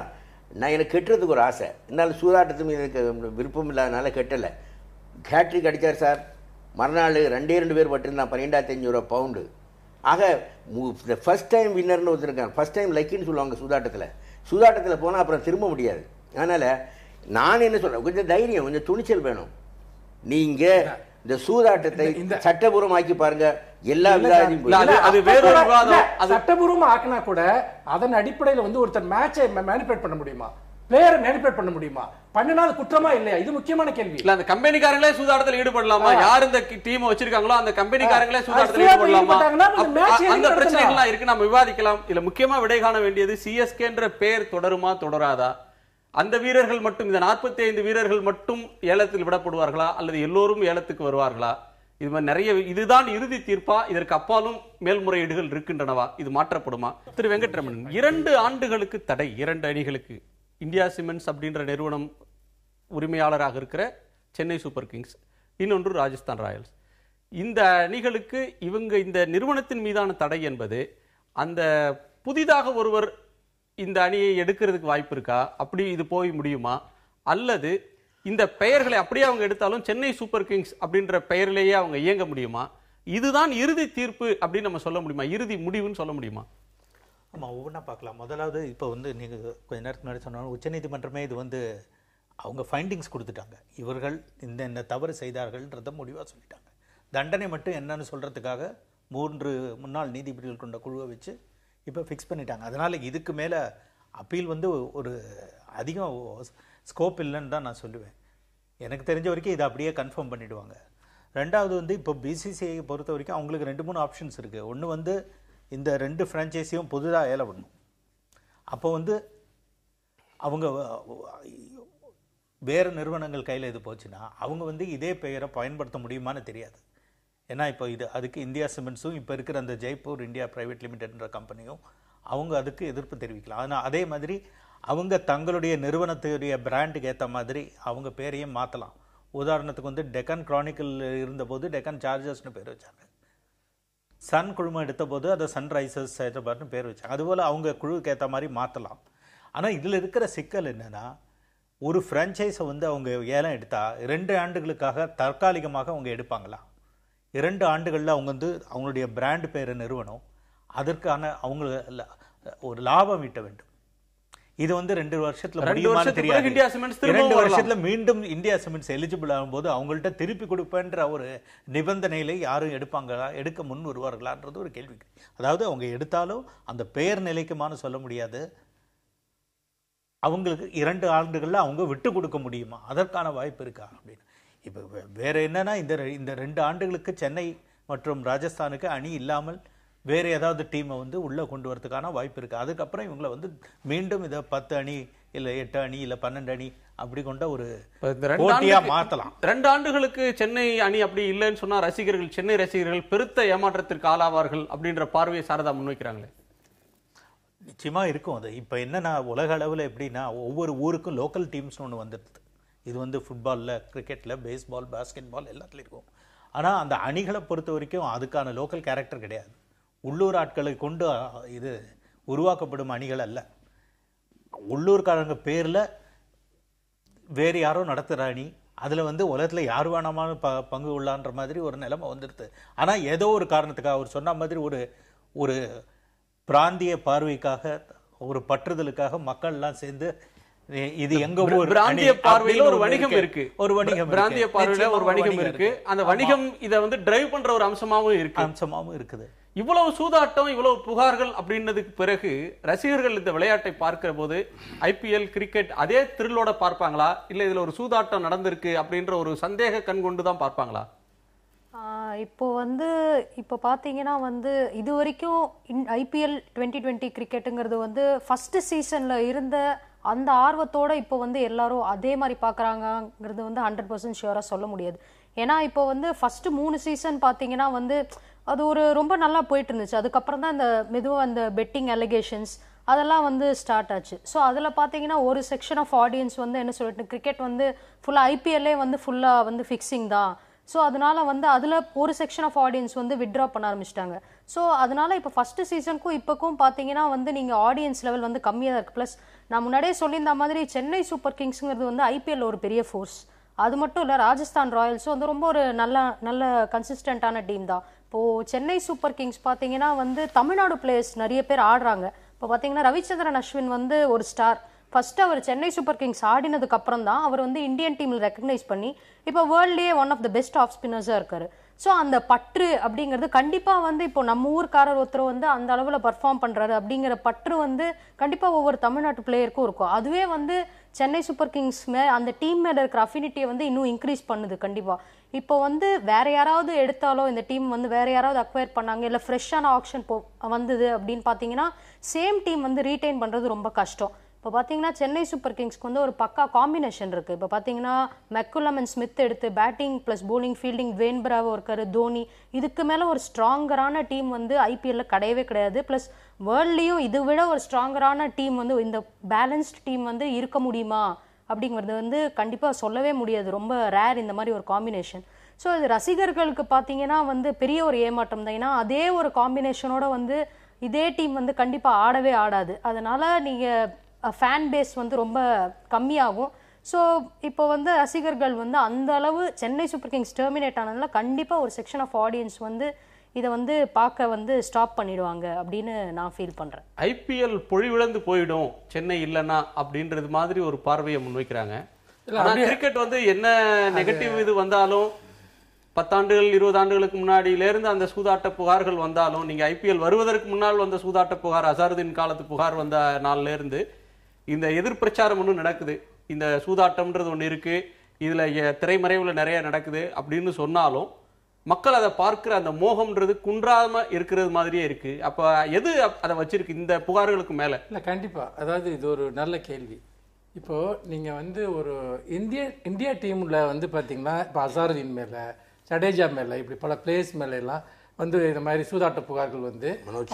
நான் எனக்கு கட்டுறதுக்கு ஒரு ஆசை, என்னால் சூதாட்டத்து மீது எனக்கு விருப்பம் இல்லாதனால கட்டலை. ஹேட்ரிக் அடித்தார் சார், மறுநாள் 2 பேர் பட்டிருந்தான் 12,500 பவுண்டு. ஆக ஃபர்ஸ்ட் டைம் வின்னர்னு ஒருத்தருக்காங்க, ஃபர்ஸ்ட் டைம் லக்கின்னு சொல்லுவாங்க சூதாட்டத்தில் போனால் அப்புறம் திரும்ப முடியாது. அதனால் நான் என்ன சொல்கிறேன், கொஞ்சம் தைரியம், கொஞ்சம் துணிச்சல் வேணும். நீங்கள் இந்த சூதாட்டத்தை சட்டபூர்வமாக்கி பாருங்க. எல்லா சட்டபூர்வமா ஆக்கினா கூட அதன் அடிப்படையில் வந்து ஒருத்தர் மேட்சை மேனிபுலேட் பண்ண முடியுமா, பிளேயரை மேனிபுலேட் பண்ண முடியுமா? பண்ணினால் குற்றமா இல்லையா? இது முக்கியமான கேள்வி. இல்ல அந்த கம்பெனிக்காரங்களே சூதாட்டத்தில் ஈடுபடலாமா? யார் இந்த டீம் வச்சிருக்காங்களோ அந்த கம்பெனிக்காரங்களே சூதாட்டத்தில் ஈடுபடலாமா? அந்த பிரச்சனைகள் இருக்கு, நம்ம விவாதிக்கலாம். இல்ல முக்கியமா விடை காண வேண்டியது சிஎஸ்கேன்ற பெயர் தொடருமா தொடராதா? அந்த வீரர்கள் மட்டும், இந்த 45 வீரர்கள் மட்டும் ஏலத்தில் விடப்படுவார்களா அல்லது எல்லோரும் ஏலத்துக்கு வருவார்களா? இது மாதிரி நிறைய, இதுதான் இறுதி தீர்ப்பா? இதற்கு அப்பாலும் மேல்முறையீடுகள் இருக்கின்றனவா? இது மாற்றப்படுமா? திரு வெங்கட்ரமணன், 2 ஆண்டுகளுக்கு தடை 2 அணிகளுக்கு. இந்தியா சிமெண்ட்ஸ் அப்படின்ற நிறுவனம் உரிமையாளராக இருக்கிற சென்னை சூப்பர் கிங்ஸ், இன்னொன்று ராஜஸ்தான் ராயல்ஸ். இந்த அணிகளுக்கு இவங்க இந்த நிறுவனத்தின் மீதான தடை என்பது அந்த புதிதாக ஒருவர் இந்த அணியை எடுக்கிறதுக்கு வாய்ப்பு இருக்கா? அப்படி இது போய் முடியுமா? அல்லது இந்த பெயர்களை அப்படியே அவங்க எடுத்தாலும் சென்னை சூப்பர் கிங்ஸ் அப்படின்ற பெயரிலேயே அவங்க இயங்க முடியுமா? இதுதான் இறுதி தீர்ப்பு அப்படின்னு நம்ம சொல்ல முடியுமா? இறுதி முடிவுன்னு சொல்ல முடியுமா? ஆமாம், ஒவ்வொன்றா பார்க்கலாம். முதலாவது இப்போ வந்து நீங்கள் கொஞ்ச நேரத்துக்கு முன்னாடி சொன்னாலும் உச்சநீதிமன்றமே இது வந்து அவங்க ஃபைண்டிங்ஸ் கொடுத்துட்டாங்க. இவர்கள் இந்த தவறு செய்தார்கள்ன்றத முடிவாக சொல்லிட்டாங்க. தண்டனை மட்டும் என்னன்னு சொல்கிறதுக்காக 3 முன்னாள் நீதிபதிகள் கொண்ட குழுவை வச்சு இப்போ ஃபிக்ஸ் பண்ணிட்டாங்க. அதனால் இதுக்கு மேலே அப்பீல் வந்து ஒரு அதிகம் ஸ்கோப் இல்லைன்னு தான் நான் சொல்லுவேன். எனக்கு தெரிஞ்ச வரைக்கும் இதை அப்படியே கன்ஃபார்ம் பண்ணிவிடுவாங்க. ரெண்டாவது வந்து இப்போ பிசிசிஐ பொறுத்த வரைக்கும் அவங்களுக்கு 2-3 ஆப்ஷன்ஸ் இருக்குது. ஒன்று வந்து இந்த 2 ஃப்ரான்ச்சைஸியும் புதுதாக ஏலம் விடணும். அப்போ வந்து அவங்க வேறு நிறுவனங்கள் கையில் இது போச்சுன்னா அவங்க வந்து இதே பெயரை பயன்படுத்த முடியுமான்னு தெரியாது. ஏன்னா இப்போ அதுக்கு இந்தியா சிமெண்ட்ஸும் இப்போ இருக்கிற அந்த ஜெய்ப்பூர் இந்தியா பிரைவேட் லிமிடெட்ன்ற கம்பெனியும் அவங்க அதுக்கு எதிர்ப்பு தெரிவிக்கலாம். ஆனால் அதே மாதிரி அவங்க தங்களுடைய நிறுவனத்துடைய பிராண்டுக்கு ஏற்ற மாதிரி அவங்க பேரையும் மாற்றலாம். உதாரணத்துக்கு வந்து டெக்கன் கிரானிக்கல் இருந்தபோது டெக்கன் சார்ஜர்ஸ்னு பேர் வச்சாங்க. சன் குழுமம் எடுத்த போது அதை சன்ரைசர்ஸ் ஹைதராபாத்னு பேர் வச்சாங்க. அதுபோல் அவங்க குழுவுக்கு ஏற்ற மாதிரி மாற்றலாம். ஆனால் இதில் இருக்கிற சிக்கல் என்னென்னா, ஒரு ஃப்ரான்ச்சைஸை வந்து அவங்க ஏலம் எடுத்தால் 2 ஆண்டுகளுக்காக தற்காலிகமாக அவங்க எடுப்பாங்களா? 2 ஆண்டுகளில் அவங்க வந்து அவங்களுடைய பிராண்ட் பேரை நிறுவனம் அதற்கான அவங்க ஒரு லாபம் ஈட்ட வேண்டும். இது வந்து 2 வருஷத்துல முடியுமான்னு தெரியாது. 2 வருஷத்துல மீண்டும் இந்தியா சிமெண்ட்ஸ் எலிஜிபிள் ஆகும்போது அவங்கள்ட்ட திருப்பி கொடுப்பேன்ற ஒரு நிபந்தனையில யாரும் எடுப்பாங்களா, எடுக்க முன் வருவார்களான்றது ஒரு கேள்வி. அதாவது அவங்க எடுத்தாலும் அந்த பெயர் நிலைக்குமான்னு சொல்ல முடியாது. அவங்களுக்கு 2 ஆண்டுகள்ல அவங்க விட்டு கொடுக்க முடியுமா, அதற்கான வாய்ப்பு இருக்கா அப்படின்னு. இப்போ வேற என்னன்னா, இந்த 2 ஆண்டுகளுக்கு சென்னை மற்றும் ராஜஸ்தானுக்கு அணி இல்லாமல் வேறு ஏதாவது டீமை வந்து உள்ளே கொண்டு வரதுக்கான வாய்ப்பு இருக்குது. அதுக்கப்புறம் இவங்களை வந்து மீண்டும் இதை 10 அணி இல்லை 8 அணி இல்லை 12 அணி அப்படி கொண்ட ஒரு இந்த போட்டியா மாற்றலாம். 2 ஆண்டுகளுக்கு சென்னை அணி அப்படி இல்லைன்னு சொன்னா ரசிகர்கள், சென்னை ரசிகர்கள் பெருத்த ஏமாற்றத்திற்கு ஆளாவார்கள் அப்படின்ற பார்வையை சாரதா முன்வைக்கிறாங்களே. நிச்சயமா இருக்கும் அது. இப்போ என்னன்னா உலக அளவில் எப்படின்னா ஒவ்வொரு ஊருக்கும் லோக்கல் டீம்ஸ்னு ஒன்று வந்துடுது. இது வந்து ஃபுட்பாலில், கிரிக்கெட்டில், பேஸ்பால், பாஸ்கெட் பால் எல்லாத்துலேயும் இருக்கும். ஆனால் அந்த அணிகளை பொறுத்த வரைக்கும் அதுக்கான லோக்கல் கேரக்டர் கிடையாது. உள்ளூர் ஆட்களை கொண்டு இது உருவாக்கப்படும் அணிகள் அல்ல. உள்ளூர்காரங்க பேரில் வேறு யாரோ நடத்துகிற அணி, அதில் வந்து உலகத்தில் யார் வேணாமான்னு பங்கு உள்ளான்ற மாதிரி ஒரு நிலைமை வந்துடுது. ஆனால் ஏதோ ஒரு காரணத்துக்காக அவர் சொன்ன மாதிரி ஒரு பிராந்திய பார்வைக்காக, ஒரு பற்றுதலுக்காக மக்கள் எல்லாம் சேர்ந்து இது எங்க ஊர் பிராந்திய பார்வையில ஒரு வணிகம் இருக்கு. ஒரு வணிகம் பிராந்திய பார்வையில ஒரு வணிகம் இருக்கு. அந்த வணிகம் இதை வந்து டிரைவ் பண்ற ஒரு அம்சமாவும் இருக்குது. இவ்வளவு சூதாட்டம், இவ்வளவு புகார்கள் அப்படின்னதுக்கு பிறகு ரசிகர்கள் இந்த விளையாட்டை பார்க்கிற போது ஐபிஎல் கிரிக்கெட் அதே த்ரில்லோட பார்ப்பாங்களா, இல்ல இதுல ஒரு சூதாட்டம் நடந்திருக்கு அப்படின்ற ஒரு சந்தேக கண் கொண்டு தான் பார்ப்பாங்களா? இப்போ பார்த்தீங்கன்னா இது வரைக்கும் ஐபிஎல் 2020 கிரிக்கெட்டுங்கிறது ஃபர்ஸ்ட் சீசன்ல இருந்த அந்த ஆர்வத்தோட இப்போ எல்லாரும் அதே மாதிரி பார்க்குறாங்கிறது 100% ஷியூராக சொல்ல முடியாது. ஏன்னா இப்போ ஃபர்ஸ்ட் 3 சீசன் பார்த்தீங்கன்னா அது ஒரு ரொம்ப நல்லா போயிட்டு இருந்துச்சு. அதுக்கப்புறம் தான் இந்த மெதுவாக அந்த பெட்டிங் அலிகேஷன்ஸ் அதெல்லாம் ஸ்டார்ட் ஆச்சு. ஸோ அதில் பார்த்தீங்கன்னா ஒரு செக்ஷன் ஆஃப் ஆடியன்ஸ் என்ன சொல்லிட்டு கிரிக்கெட் ஃபுல்லாக ஐபிஎல்லே ஃபுல்லாக ஃபிக்ஸிங் தான். ஸோ அதனால அதில் ஒரு செக்ஷன் ஆஃப் ஆடியன்ஸ் வித்ட்ரா பண்ண ஆரம்பிச்சிட்டாங்க. ஸோ அதனால இப்போ ஃபர்ஸ்ட் சீசனுக்கும் இப்போக்கும் பார்த்தீங்கன்னா நீங்கள் ஆடியன்ஸ் லெவல் கம்மியாக தான் இருக்குது. ப்ளஸ் நான் முன்னாடியே சொல்லியிருந்த மாதிரி சென்னை சூப்பர் கிங்ஸுங்கிறது ஐபிஎல் ஒரு பெரிய ஃபோர்ஸ். அது மட்டும் இல்லை, ராஜஸ்தான் ராயல்ஸும் ரொம்ப ஒரு நல்ல கன்சிஸ்டன்டான டீம் தான். இப்போது சென்னை சூப்பர் கிங்ஸ் பார்த்தீங்கன்னா தமிழ்நாடு பிளேயர்ஸ் நிறைய பேர் ஆடுறாங்க. இப்போ பார்த்தீங்கன்னா ரவிச்சந்திரன் அஸ்வின் ஒரு ஸ்டார். ஃபர்ஸ்ட் அவர் சென்னை சூப்பர் கிங்ஸ் ஆடினதுக்கு அப்புறம் தான் அவர் இந்தியன் டீமில் ரெக்கக்னைஸ் பண்ணி இப்போ வேர்ல்ட்லேயே one of the best of ஸ்பின்னர்ஸாக இருக்காரு. ஸோ அந்த பற்று அப்படிங்கிறது கண்டிப்பாக இப்போ நம்ம ஊர்க்காரர் ஒருத்தர் அந்த அளவில் பர்ஃபார்ம் பண்ணுறாரு அப்படிங்கிற பற்று கண்டிப்பாக ஒவ்வொரு தமிழ்நாட்டு பிளேயருக்கும் இருக்கும். அதுவே சென்னை சூப்பர் கிங்ஸ் அந்த டீம் மேலே இருக்கிற அஃபினிட்டியை இன்னும் இன்க்ரீஸ் பண்ணுது கண்டிப்பாக. இப்போ வேற யாராவது எடுத்தாலோ இந்த டீம் வேற யாராவது அக்வயர் பண்ணாங்க, இல்லை ஃப்ரெஷ்ஷான ஆப்ஷன் வந்தது அப்படின்னு பார்த்தீங்கன்னா சேம் டீம் ரீட்டைன் பண்ணுறது ரொம்ப கஷ்டம். இப்போ பார்த்தீங்கன்னா சென்னை சூப்பர் கிங்ஸ்க்கு ஒரு பக்கா காம்பினேஷன் இருக்குது. இப்போ பார்த்தீங்கன்னா மெக்குலம் அண்ட் ஸ்மித் எடுத்து batting plus bowling fielding Dwayne Bravo இருக்காரு, தோனி. இதுக்கு மேலே ஒரு ஸ்ட்ராங்கரான டீம் ஐபிஎல்ல கிடையவே கிடையாது. ப்ளஸ் வேர்ல்ட்லேயும் இதை விட ஒரு ஸ்ட்ராங்கரான டீம் இந்த பேலன்ஸ்ட் டீம் இருக்க முடியுமா அப்படிங்கிறது கண்டிப்பாக சொல்லவே முடியாது. ரொம்ப ரேர் இந்த மாதிரி ஒரு காம்பினேஷன். ஸோ இது ரசிகர்களுக்கு பார்த்தீங்கன்னா பெரிய ஒரு ஏமாற்றம் தான். ஏன்னா அதே ஒரு காம்பினேஷனோட இதே டீம் கண்டிப்பாக ஆடவே ஆடாது. அதனால நீங்கள் ஃபேன் பேஸ் ரொம்ப கம்மியாகும். ஸோ இப்போ ரசிகர்கள் அந்த அளவு சென்னை சூப்பர் கிங்ஸ் டெர்மினேட் ஆனதுனால கண்டிப்பாக ஒரு செக்ஷன் ஆஃப் ஆடியன்ஸ் இதை பார்க்க ஸ்டாப் பண்ணிடுவாங்க அப்படின்னு நான் ஃபீல் பண்ணுறேன். ஐபிஎல் பொழிவிழந்து போயிடும் சென்னை இல்லைன்னா அப்படின்றது மாதிரி ஒரு பார்வையை முன்வைக்கிறாங்க. கிரிக்கெட் என்ன நெகட்டிவ் இது வந்தாலும் 10 ஆண்டுகள் 20 ஆண்டுகளுக்கு முன்னாடியிலேருந்து அந்த சூதாட்ட புகார்கள் வந்தாலும், நீங்கள் ஐபிஎல் வருவதற்கு முன்னால் வந்த சூதாட்ட புகார், அசாருதீன் காலத்து புகார் வந்த நாள்லேருந்து இந்த எதிர்பிரச்சாரம் ஒன்று நடக்குது. இந்த சூதாட்டம்ன்றது ஒன்று இருக்கு, இதுல திரைமறைவுல நிறைய நடக்குது அப்படின்னு சொன்னாலும் மக்கள் அதை பார்க்கிற அந்த மோகம்ன்றது குன்றாம இருக்கிறது மாதிரியே இருக்கு. அப்ப எது அதை வச்சிருக்கு இந்த புகார்களுக்கு மேல? இல்ல கண்டிப்பா, அதாவது இது ஒரு நல்ல கேள்வி. இப்போ நீங்க ஒரு இந்தியா டீம்ல பாத்தீங்கன்னா இப்போ அசாருதீன் மேல, ஜடேஜா மேல, இப்படி பல பிளேயர்ஸ் மேல எல்லாம் இந்த மாதிரி சூதாட்ட புகார்கள்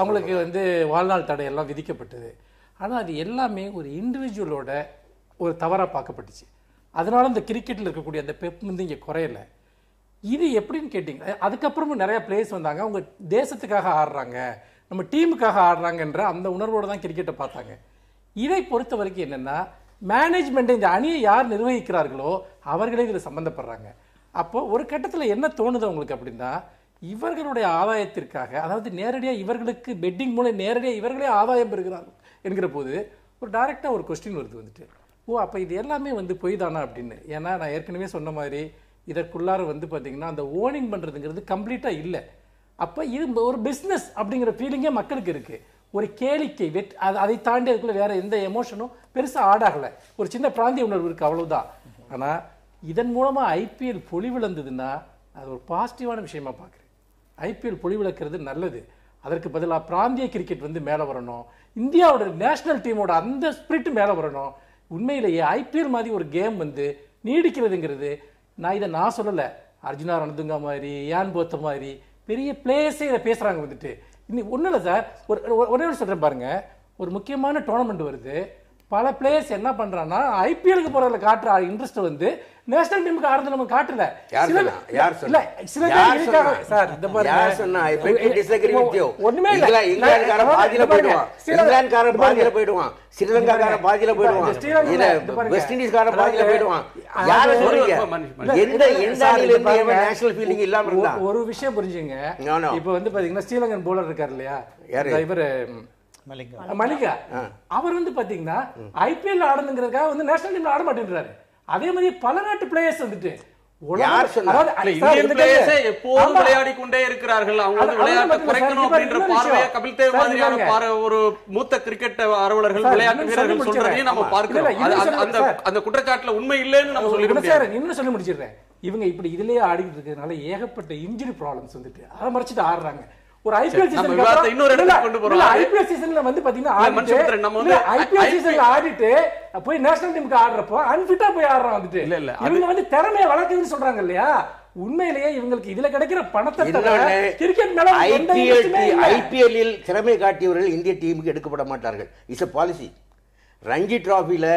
அவங்களுக்கு வாழ்நாள் தடையெல்லாம் விதிக்கப்பட்டது. ஆனால் அது எல்லாமே ஒரு இண்டிவிஜுவலோட ஒரு தவறாக பார்க்கப்பட்டுச்சு. அதனால இந்த கிரிக்கெட்டில் இருக்கக்கூடிய அந்த பெப் இங்கே குறையலை. இது எப்படின்னு கேட்டிங்கன்னா, அதுக்கப்புறமும் நிறைய பிளேயர்ஸ் வந்தாங்க, அவங்க தேசத்துக்காக ஆடுறாங்க, நம்ம டீமுக்காக ஆடுறாங்கன்ற அந்த உணர்வோடு தான் கிரிக்கெட்டை பார்த்தாங்க. இதை பொறுத்த வரைக்கும் என்னென்னா, மேனேஜ்மெண்ட் இந்த அணியை யார் நிர்வகிக்கிறார்களோ அவர்களே இதில் சம்மந்தப்படுறாங்க. அப்போ ஒரு கட்டத்தில் என்ன தோணுது அவங்களுக்கு அப்படின்னா, இவர்களுடைய ஆதாயத்திற்காக, அதாவது நேரடியாக இவர்களுக்கு பெட்டிங் மூலம் நேரடியாக இவர்களே ஆதாயம் பெறுகிறார்கள் என்கிற போது ஒரு டைரெக்டாக ஒரு கொஸ்டின் வருது அப்போ இது எல்லாமே பொய் தானா அப்படின்னு. ஏன்னா நான் ஏற்கனவே சொன்ன மாதிரி இதற்குள்ளார பார்த்தீங்கன்னா அந்த ஓனிங் பண்ணுறதுங்கிறது கம்ப்ளீட்டாக இல்லை. அப்போ இது ஒரு பிஸ்னஸ் அப்படிங்கிற ஃபீலிங்கே மக்களுக்கு இருக்குது. ஒரு கேளிக்கை அதை தாண்டி அதுக்குள்ளே வேற எந்த எமோஷனும் பெருசாக ஆடாகலை. ஒரு சின்ன பிராந்திய உணர்வு இருக்குது, அவ்வளவுதான். ஆனால் இதன் மூலமாக ஐபிஎல் பொலிவிழந்ததுன்னா அது ஒரு பாசிட்டிவான விஷயமா பார்க்குறேன். ஐபிஎல் பொலிவிழக்கிறது நல்லது. அதற்கு பதிலாக பிராந்திய கிரிக்கெட் மேலே வரணும், இந்தியாவோட நேஷனல் டீமோட அந்த ஸ்பிரிட் மேலே வரணும். உண்மையிலேயே ஐபிஎல் மாதிரி ஒரு கேம் வந்து நீடிக்கிறதுங்கிறது நான் சொல்லல. அர்ஜுனா ரணதுங்கா மாதிரி, யான் போத்த மாதிரி பெரிய பிளேயர்ஸே இதை பேசுறாங்க வந்துட்டு. இன்னைக்கு ஒன்றும் இல்லை சார், ஒரே சொல்றேன் பாருங்க, ஒரு முக்கியமான டோர்னமெண்ட் வருது, பல பிளேயர்ஸ் என்ன பண்றாங்கன்னா ஐபிஎலுக்கு போறதுல காட்டுற இன்ட்ரெஸ்ட் வந்து நேஷனல் டீமுக்கு ஆடுறது நம்ம காட்டல. ஒண்ணுமே இல்ல, இங்கிலாந்துக்கார பாதியில போயிடுவான், இங்கிலாந்துக்கார பாதியில போயிடுவான், ஸ்ரீலங்காக்கார பாதியில போயிடுவான், வெஸ்ட் இண்டீஸ்கார பாதியில போயிடுவான். யார சொல்றீங்க? எந்த அணியில இருந்து நேஷனல் ஃபீலிங் இல்லாம இருந்தா? ஒரு விஷயம் புரிஞ்சுங்க. இப்ப வந்து பாத்தீங்கன்னா ஸ்ரீலங்கன் போலர் இருக்காரு இல்லையா, இவரு மலிகா, அவர் வந்து பாத்தீங்கன்னா ஐபிஎல் ஆடணுங்கிறதுக்காக வந்து நேஷனல் டீம்ல ஆட மாட்டேன்றாரு. அதே மாதிரி பல நாட்டு பிளேயர்ஸ் வந்துட்டு விளையாடி கொண்டே இருக்கிறார்கள். அவங்க வந்து விளையாட்டை குறைக்கணும் அப்படின்ற பார்வையை கபில் தேவ் மாதிரியான ஒரு மூத்த கிரிக்கெட் ஆர்வலர்கள், விளையாட்டு வீரர்கள் சொல்றதையும் நம்ம பார்க்கிறோம். அந்த குற்றச்சாட்டுல உண்மை இல்லைன்னு நம்ம சொல்லிடுறோம். இன்னும் சொல்லி முடிச்சிடுறேன். இவங்க இப்படி இதுலயே ஆடிட்டு இருக்கிறதுனால ஏகப்பட்ட இன்ஜுரி ப்ராப்ளம்ஸ் வந்துட்டு அதை மறைச்சிட்டு ஆடுறாங்க. ஒரு ஐபிஎல் சீசன் இன்னொரு இடத்துக்கு கொண்டு போறோம். ஐபிஎல் சீசன்ல வந்து பாத்தீங்கன்னா ஐபிஎல் சீசன்ல ஆடிட்டு போய் நேஷனல் டீமுக்கு ஆடுறப்போ அன்ஃபிட்டா போய் ஆடுறான் வந்துட்டு. இவங்க வந்து திறமையை வளர்க்குதுன்னு சொல்றாங்க இல்லையா, உண்மையிலேயே இவங்களுக்கு இதுல கிடைக்கிற பணத்தை கிரிக்கெட் மேல ஐபிஎல்லில் திறமை காட்டியவர்கள் இந்திய டீமுக்கு எடுக்கப்பட மாட்டார்கள். It's a policy. ரஞ்சி டிராபில,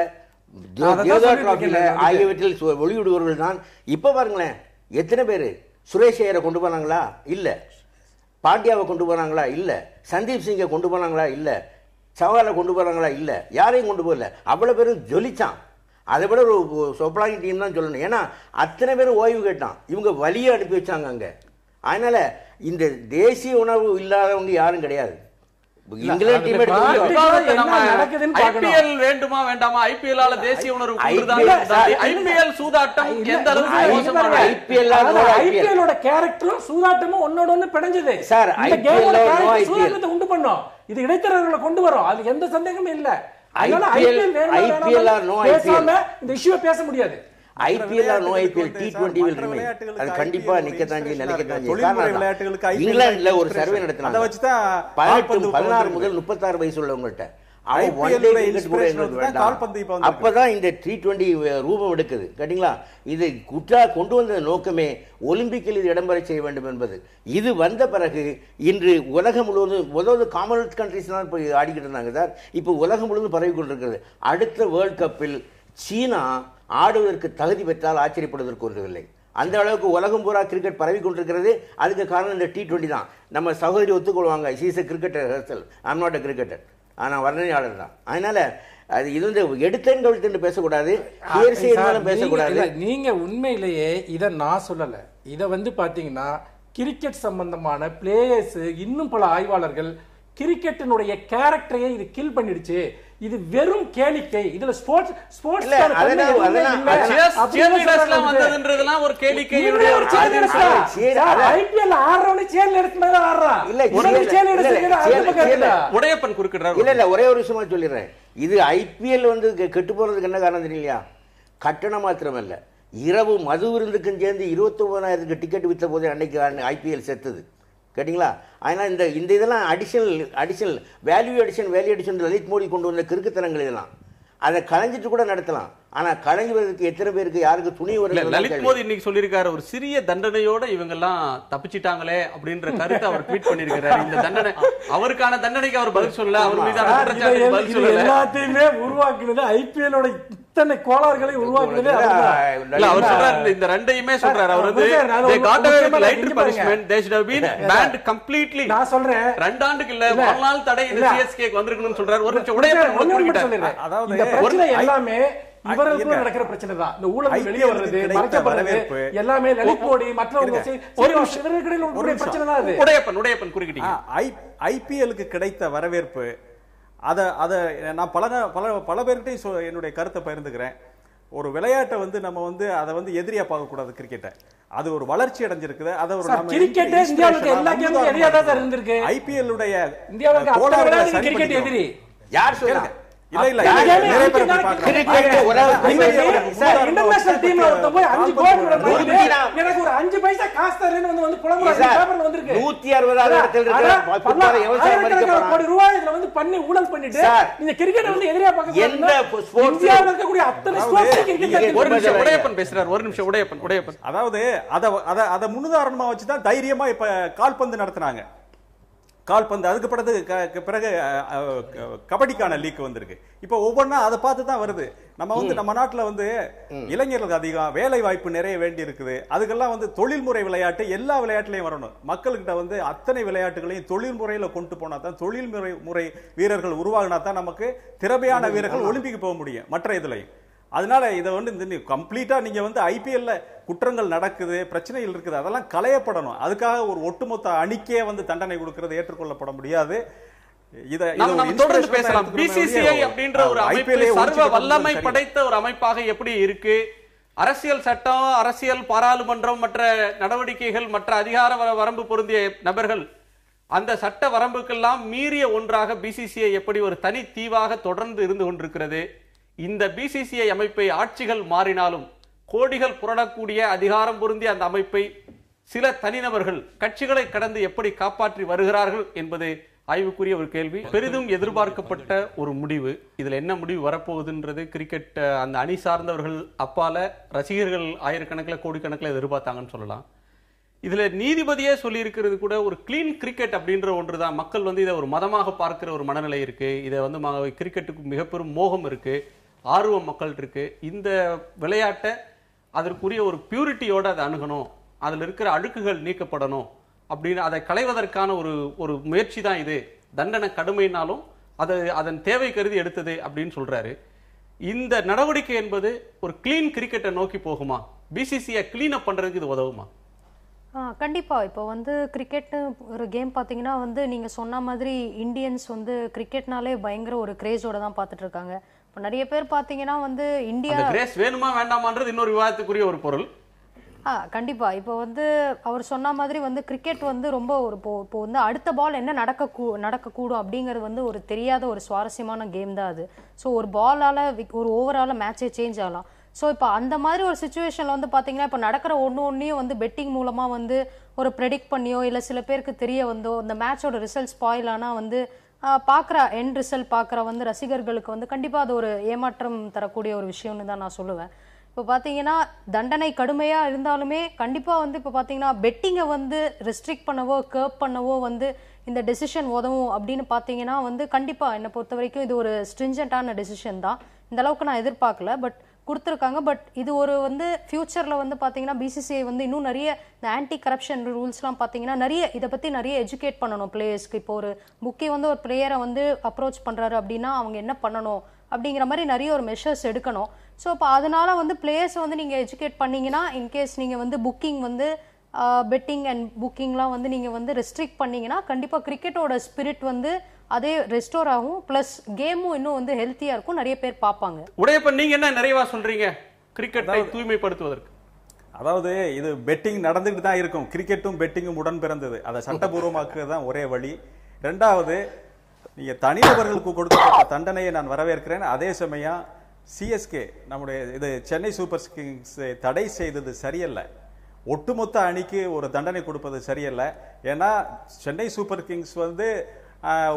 தேவதா டிராபில ஆகியவற்றில் ஒளிவிடுவர்கள் தான். இப்ப பாருங்களேன், எத்தனை பேரு சுரேஷ் ஐயரை கொண்டு போனாங்களா? இல்ல. பாண்டியாவை கொண்டு போனாங்களா? இல்ல. சந்தீப் சிங்கை கொண்டு போனாங்களா? இல்ல. சவாலை கொண்டு போனாங்களா? இல்ல. யாரையும் கொண்டு போகல. அவ்வளவு பேரும் ஜொலிச்சான். அதை விட ஒரு சொப்லாங்கி டீம் தான் சொல்லணும். ஏன்னா அத்தனை பேரும் ஓய்வு கேட்டான். இவங்க வழியை அனுப்பி வச்சாங்க அங்க. அதனால இந்த தேசிய உணர்வு இல்லாதவங்க யாரும் கிடையாது. இங்கிலாந்து டீம் ஐபிஎல் வேண்டுமா வேண்டாமா? ஐபிஎல் தேசிய உணர்வு ஐபிஎல் சூதாட்டம் எந்த அளவுக்கு ஐபிஎல் கேரக்டரும் சூதாட்டமும் ஒன்னோட ஒண்ணு பிணைஞ்சது சார். சூதாட்டத்தை உண்டு பண்ணோம், இது இடைத்தரகர்களை கொண்டு வரும், அது எந்த சந்தேகமும் இல்ல. அதனால இந்த இஷ்யூவை பேச முடியாது. IPL no IPL, T20 will remain. அது கண்டிப்பா நிக்கத்தான் செய்யும், நிலைக்கத்தான் செய்யும். இங்கிலாந்துல ஒரு சர்வே நடத்தினாங்க. 16 முதல் 36 வயசு உள்ளவங்கள்ட்ட அப்பதான் இந்த T20 ரூபம் எடுக்குது. கேட்டீங்களா? இது கொண்டு வந்த நோக்கமே ஒலிம்பிக்கில் இது இடம்பெற செய்ய வேண்டும் என்பது. இது வந்த பிறகு இன்று உலகம் முழுவதும் முதல்ல காமன்வெல்த் கண்ட்ரிஸ் தான் போய் ஆடிக்கிட்டு இருந்தாங்க சார். இப்போ உலகம் முழுவதும் பரவி கொண்டிருக்கிறது. அடுத்த வேர்ல்ட் கப்பில் சீனா ஆடுவதற்கு தகுதி பெற்றால் ஆச்சரியப்படுவதற்கு ஒன்றுமில்லை. அந்த அளவுக்கு உலகம் பூரா கிரிக்கெட் பரவி கொண்டிருக்கிறது. அதுக்கு காரணம் இந்த T20 தான். நம்ம சகோதரி ஒத்துக்கொள்வாங்க, is a cricketer herself, I am not a cricketer, ஆனால் வர்ணனையாளர் தான். அதனால அது இது வந்து எடுத்தேன் கவிழ்த்து பேசக்கூடாது, பேசக்கூடாது. நீங்க உண்மையிலேயே இதை நான் சொல்லல. இதை வந்து பாத்தீங்கன்னா கிரிக்கெட் சம்பந்தமான பிளேயர்ஸ், இன்னும் பல ஆய்வாளர்கள் கிரிக்கெட்டினுடைய கேரக்டரையே இது கில் பண்ணிடுச்சு, இது வெறும் கேளிக்கை, இதுல ஸ்போர்ட்ஸ் ஒரு கேளிக்கை. ஐபிஎல் ஆடுறவனே சேர்ல எடுத்து ஆடுறான். உடையப்பன் குறுக்கிடுறாரு. இல்ல ஒரே ஒரு விஷயமா சொல்லிடுறேன். இது ஐபிஎல் வந்து கெட்டு போறதுக்கு என்ன காரணம் தெரியலையா? கட்டணம் மாத்திரமல்ல, இரவு மது விருந்துக்கும் சேர்ந்து 29,000 டிக்கெட் வித்த போது அன்னைக்கு ஐபிஎல் செத்துது. கேட்டிங்களா? அதனால் இந்த இதெல்லாம் additional value addition Lalit Modi கொண்டு வந்த கிறுக்குத்தனங்கள் இதெல்லாம். அதை கலைஞ்சிட்டு கூட நடத்தலாம். ஆனா கலைஞ்சுவதற்கு எத்தனை பேருக்கு யாருக்கு துணி வரல. லலித் மோடி இன்னைக்கு சொல்லியிருக்காரு, ஒரு சிறிய தண்டனையோட இவங்க எல்லாம் தப்பிச்சிட்டாங்களே அப்படின்ற கருத்தை அவர் ட்வீட் பண்ணிருக்காரு. இந்த தண்டனை அவருக்கான தண்டனைக்கு அவர் பதில் சொல்லல, அவர் மீதான குற்றச்சாட்டுக்கு பதில் சொல்லல. எல்லாத்தையுமே உருவாக்குனது ஐபிஎலோட இத்தனை கோளாறுகளை உருவாக்குனது அவர் சொல்றாரு. இந்த ரெண்டையுமே சொல்றாரு. அவர் வந்து they got away with lighter punishment, they should have been banned completely. நான் சொல்றேன் 2 ஆண்டுக்கு இல்ல, வாழ்நாள் தடை இந்த சிஎஸ்கே வந்திருக்கணும்னு சொல்றாரு. ஒரு நிமிஷம் உடையப்பன், அதாவது இந்த பிரச்சனை எல்லாமே இவர்களுக்கு நடக்கிற பிரச்சனை தான். இந்த ஊழல் வெளியே வர்றது, மறைக்கப்படுறது எல்லாமே லலித் மோடி மற்றவங்க பிரச்சனை தான் அது. உடையப்பன் குறுக்கிட்டீங்க. ஐபிஎலுக்கு கிடைத்த வரவேற்பு, அதை நான் பல பேர்கிட்டையும் என்னுடைய கருத்தை பகிர்ந்துக்கிறேன். ஒரு விளையாட்டை வந்து நம்ம வந்து அதை வந்து எதிரியா பார்க்க கூடாது. கிரிக்கெட்டை அது ஒரு வளர்ச்சி அடைஞ்சிருக்குது. அதை ஒரு கிரிக்கெட் இந்தியாவுக்கு எல்லா கேமும் எதிரியா தான் இருந்திருக்கு. ஐபிஎல் உடைய இந்தியாவுக்கு கிரிக்கெட் எதிரி யார் சொல்றாங்க? இல்ல இல்ல இந்த game நிறைய பேர் அடிச்சு பார்க்கறாங்க. கிரிக்கெட் ஒரு இன்டர்நேஷனல் டீம்ல ஒருத்த போய் 5 கோல் எனக்கு ஒரு 5 பைசா காசு தரேன்னு வந்து புலம்புறாங்க. பேப்பர்ல வந்திருக்கு 160வது இடத்துல இருக்கிற ஃபுட்பால் எவன் மறிக்க கோடி ரூபாய் இதுல வந்து பண்ணி ஊழல் பண்ணிட்டு இந்த கிரிக்கெட் வந்து எதிரியா பார்க்க எந்த ஸ்போர்ட்ஸ் இந்தியாவுல இருக்கக்கூடிய அத்தனை ஸ்போர்ட்ஸ் கிரிக்கெட். ஒரு நிமிஷம் உடையப்பன் பேசுறார், ஒரு நிமிஷம் உடையப்பன். அதாவது அத முன்னுதாரணமா வச்சுதான் தைரியமா இப்ப கால்பந்து நடத்துனாங்க. கால்பந்து அதுக்கு பிறகு கபடிக்கான லீக் வந்திருக்கு. இப்ப ஒவ்வொன்னா அதை பார்த்து தான் வருது. நம்ம நாட்டுல வந்து இளைஞர்களுக்கு அதிகம் வேலை வாய்ப்பு நிறைய வேண்டி இருக்குது. அதுக்கெல்லாம் வந்து தொழில்முறை விளையாட்டு எல்லா விளையாட்டுலயும் வரணும். மக்கள்கிட்ட வந்து அத்தனை விளையாட்டுகளையும் தொழில்முறையில கொண்டு போனா தான், தொழில்முறை வீரர்கள் உருவாகினா தான் நமக்கு திறமையான வீரர்கள் ஒலிம்பிக் போக முடியும் மற்ற இதுலையும். அதனால இதை வந்து கம்ப்ளீட்டா நீங்க வந்து ஐபிஎல்ல குற்றங்கள் நடக்குது, பிரச்சனைகள் இருக்குது, அதெல்லாம் களையப்படணும். அதுக்காக ஒரு ஒட்டுமொத்த அணிக்கே வந்து தண்டனை கொடுக்கிறது ஏற்றுக்கொள்ளப்பட முடியாது. தொடர்ந்து பேசலாம். பிசிசிஐ அப்படின்ற ஒரு அமைப்பு சர்வ வல்லமை படைத்த ஒரு அமைப்பாக எப்படி இருக்கு? அரசியல் சட்டம், அரசியல் பாராளுமன்றம், மற்ற நடவடிக்கைகள், மற்ற அதிகார வரம்பு பொருந்திய நபர்கள் அந்த சட்ட வரம்புக்கெல்லாம் மீறிய ஒன்றாக பிசிசிஐ எப்படி ஒரு தனி தீவாக தொடர்ந்து இருந்து கொண்டிருக்கிறது? இந்த பிசிசிஐ அமைப்பை ஆட்சிகள் மாறினாலும் கோடிகள் புரளக்கூடிய அதிகாரம் பொருந்திய அந்த அமைப்பை சில தனிநபர்கள் கட்சிகளை கடந்து எப்படி காப்பாற்றி வருகிறார்கள் என்பது ஆய்வுக்குரிய ஒரு கேள்வி. பெரிதும் எதிர்பார்க்கப்பட்ட ஒரு முடிவு. இதுல என்ன முடிவு வரப்போகுதுன்றது கிரிக்கெட் அந்த அணி சார்ந்தவர்கள் அப்பால ரசிகர்கள் ஆயிரக்கணக்கில் கோடிக்கணக்கில் எதிர்பார்த்தாங்கன்னு சொல்லலாம். இதுல நீதிபதியே சொல்லி இருக்கிறது கூட ஒரு கிளீன் கிரிக்கெட் அப்படின்ற ஒன்றுதான். மக்கள் வந்து இதை ஒரு மதமாக பார்க்கிற ஒரு மனநிலை இருக்கு. இதை வந்து கிரிக்கெட்டுக்கு மிகப்பெரும் மோகம் இருக்கு, ஆர்வம் மக்கள் இருக்கு. இந்த விளையாட்டை அதற்குரிய ஒரு பியூரிட்டியோட அதை அணுகணும், அதுல இருக்கிற அழுக்குகள் நீக்கப்படணும் அப்படின்னு அதை களைவதற்கான ஒரு முயற்சி தான் இது. தண்டனை கடுமைனாலும் அதன் தேவை கருதி எடுத்தது அப்படின்னு சொல்றாரு. இந்த நடவடிக்கை என்பது ஒரு கிளீன் கிரிக்கெட்டை நோக்கி போகுமா? பிசிசிஐ கிளீன் அப் பண்றதுக்கு இது உதவுமா? கண்டிப்பா. இப்போ வந்து கிரிக்கெட் ஒரு கேம் பாத்தீங்கன்னா வந்து நீங்க சொன்ன மாதிரி இந்தியன்ஸ் வந்து கிரிக்கெட்னாலே பயங்கர ஒரு கிரேஸோட தான் பார்த்துட்டு இருக்காங்க. இப்போ நிறைய பேர் பாத்தீங்கன்னா வந்து இந்தியா கிரேஸ் வேணுமா வேண்டாமான்றது இன்னொரு விவாதத்துக்குரிய ஒரு பொருள். கண்டிப்பா. இப்போ வந்து அவர் சொன்ன மாதிரி வந்து கிரிக்கெட் வந்து ரொம்ப ஒரு இப்போ வந்து அடுத்த பால் என்ன நடக்கக்கூடும் அப்படிங்கிறது வந்து ஒரு தெரியாத ஒரு சுவாரஸ்யமான கேம் தான் அது. ஸோ ஒரு பாலால ஒரு ஓவரால மேட்சே சேஞ்ச் ஆகலாம். ஸோ இப்போ அந்த மாதிரி ஒரு சுச்சுவேஷன்ல வந்து பாத்தீங்கன்னா இப்போ நடக்கிற ஒன்றையும் வந்து பெட்டிங் மூலமா வந்து ஒரு ப்ரெடிக்ட் பண்ணியோ இல்லை சில பேருக்கு தெரிய வந்தோ இந்த மேட்சோட ரிசல்ட் ஸ்பாயில் ஆனால் வந்து பார்க்குற எண்ட் ரிசல்ட் பார்க்குற வந்து ரசிகர்களுக்கு வந்து கண்டிப்பாக அது ஒரு ஏமாற்றம் தரக்கூடிய ஒரு விஷயம்னு தான் நான் சொல்லுவேன். இப்போ பார்த்தீங்கன்னா தண்டனை கடுமையாக இருந்தாலுமே கண்டிப்பாக வந்து இப்போ பார்த்தீங்கன்னா பெட்டிங்கை வந்து ரெஸ்ட்ரிக்ட் பண்ணவோ கர்ப் பண்ணவோ வந்து இந்த டெசிஷன் உதவும் அப்படின்னு பார்த்தீங்கன்னா வந்து கண்டிப்பாக என்னை பொறுத்த வரைக்கும் இது ஒரு ஸ்ட்ரிஞ்சன்டான டெசிஷன் தான். இந்த அளவுக்கு நான் எதிர்பார்க்கல, பட் கொடுத்துருக்காங்க. பட் இது ஒரு வந்து ஃபியூச்சரில் வந்து பார்த்தீங்கன்னா பிசிசிஐ வந்து இன்னும் நிறைய இந்த ஆன்டி கரப்ஷன் ரூல்ஸ்லாம் பார்த்தீங்கன்னா நிறைய இதை பற்றி நிறைய எஜுகேட் பண்ணணும் பிளேயர்ஸ்க்கு. இப்போ ஒரு புக்கி வந்து ஒரு பிளேயரை வந்து அப்ரோச் பண்ணுறாரு அப்படின்னா அவங்க என்ன பண்ணணும் அப்படிங்கிற மாதிரி நிறைய ஒரு மெஷர்ஸ் எடுக்கணும். ஸோ இப்போ அதனால வந்து பிளேயர்ஸை வந்து நீங்கள் எஜுகேட் பண்ணீங்கன்னா இன்கேஸ் நீங்கள் வந்து புக்கிங் வந்து பெட்டிங் அண்ட் புக்கிங்லாம் வந்து நீங்கள் வந்து ரெஸ்ட்ரிக்ட் பண்ணீங்கன்னா கண்டிப்பாக கிரிக்கெட்டோட ஸ்பிரிட் வந்து அதே ரெஸ்டோர் ஆகும், பிளஸ் கேமும் இன்னும் வந்து ஹெல்த்தியா இருக்கும், நிறைய பேர் பார்ப்பாங்க. உடையப்பன் நீங்க என்ன நிறைவா சொல்றீங்க கிரிக்கெட்டை தூய்மைப்படுத்துவதற்கு? அதாவது இது பெட்டிங் நடந்துட்டு தான் இருக்கும். கிரிக்கெட்டும் பெட்டிங்கும் உடன் பிறந்தது. அதை சட்டபூர்வமாக்குறது தான் ஒரே வழி. ரெண்டாவது, நீங்க தனிநபர்களுக்கு கொடுக்கப்பட்ட தண்டனையை நான் வரவேற்கிறேன். அதே சமயம் சிஎஸ்கே நம்முடைய இது சென்னை சூப்பர் கிங்ஸ் தடை செய்தது சரியல்ல. ஒட்டுமொத்த அணிக்கு ஒரு தண்டனை கொடுப்பது சரியல்ல. ஏன்னா சென்னை சூப்பர் கிங்ஸ் வந்து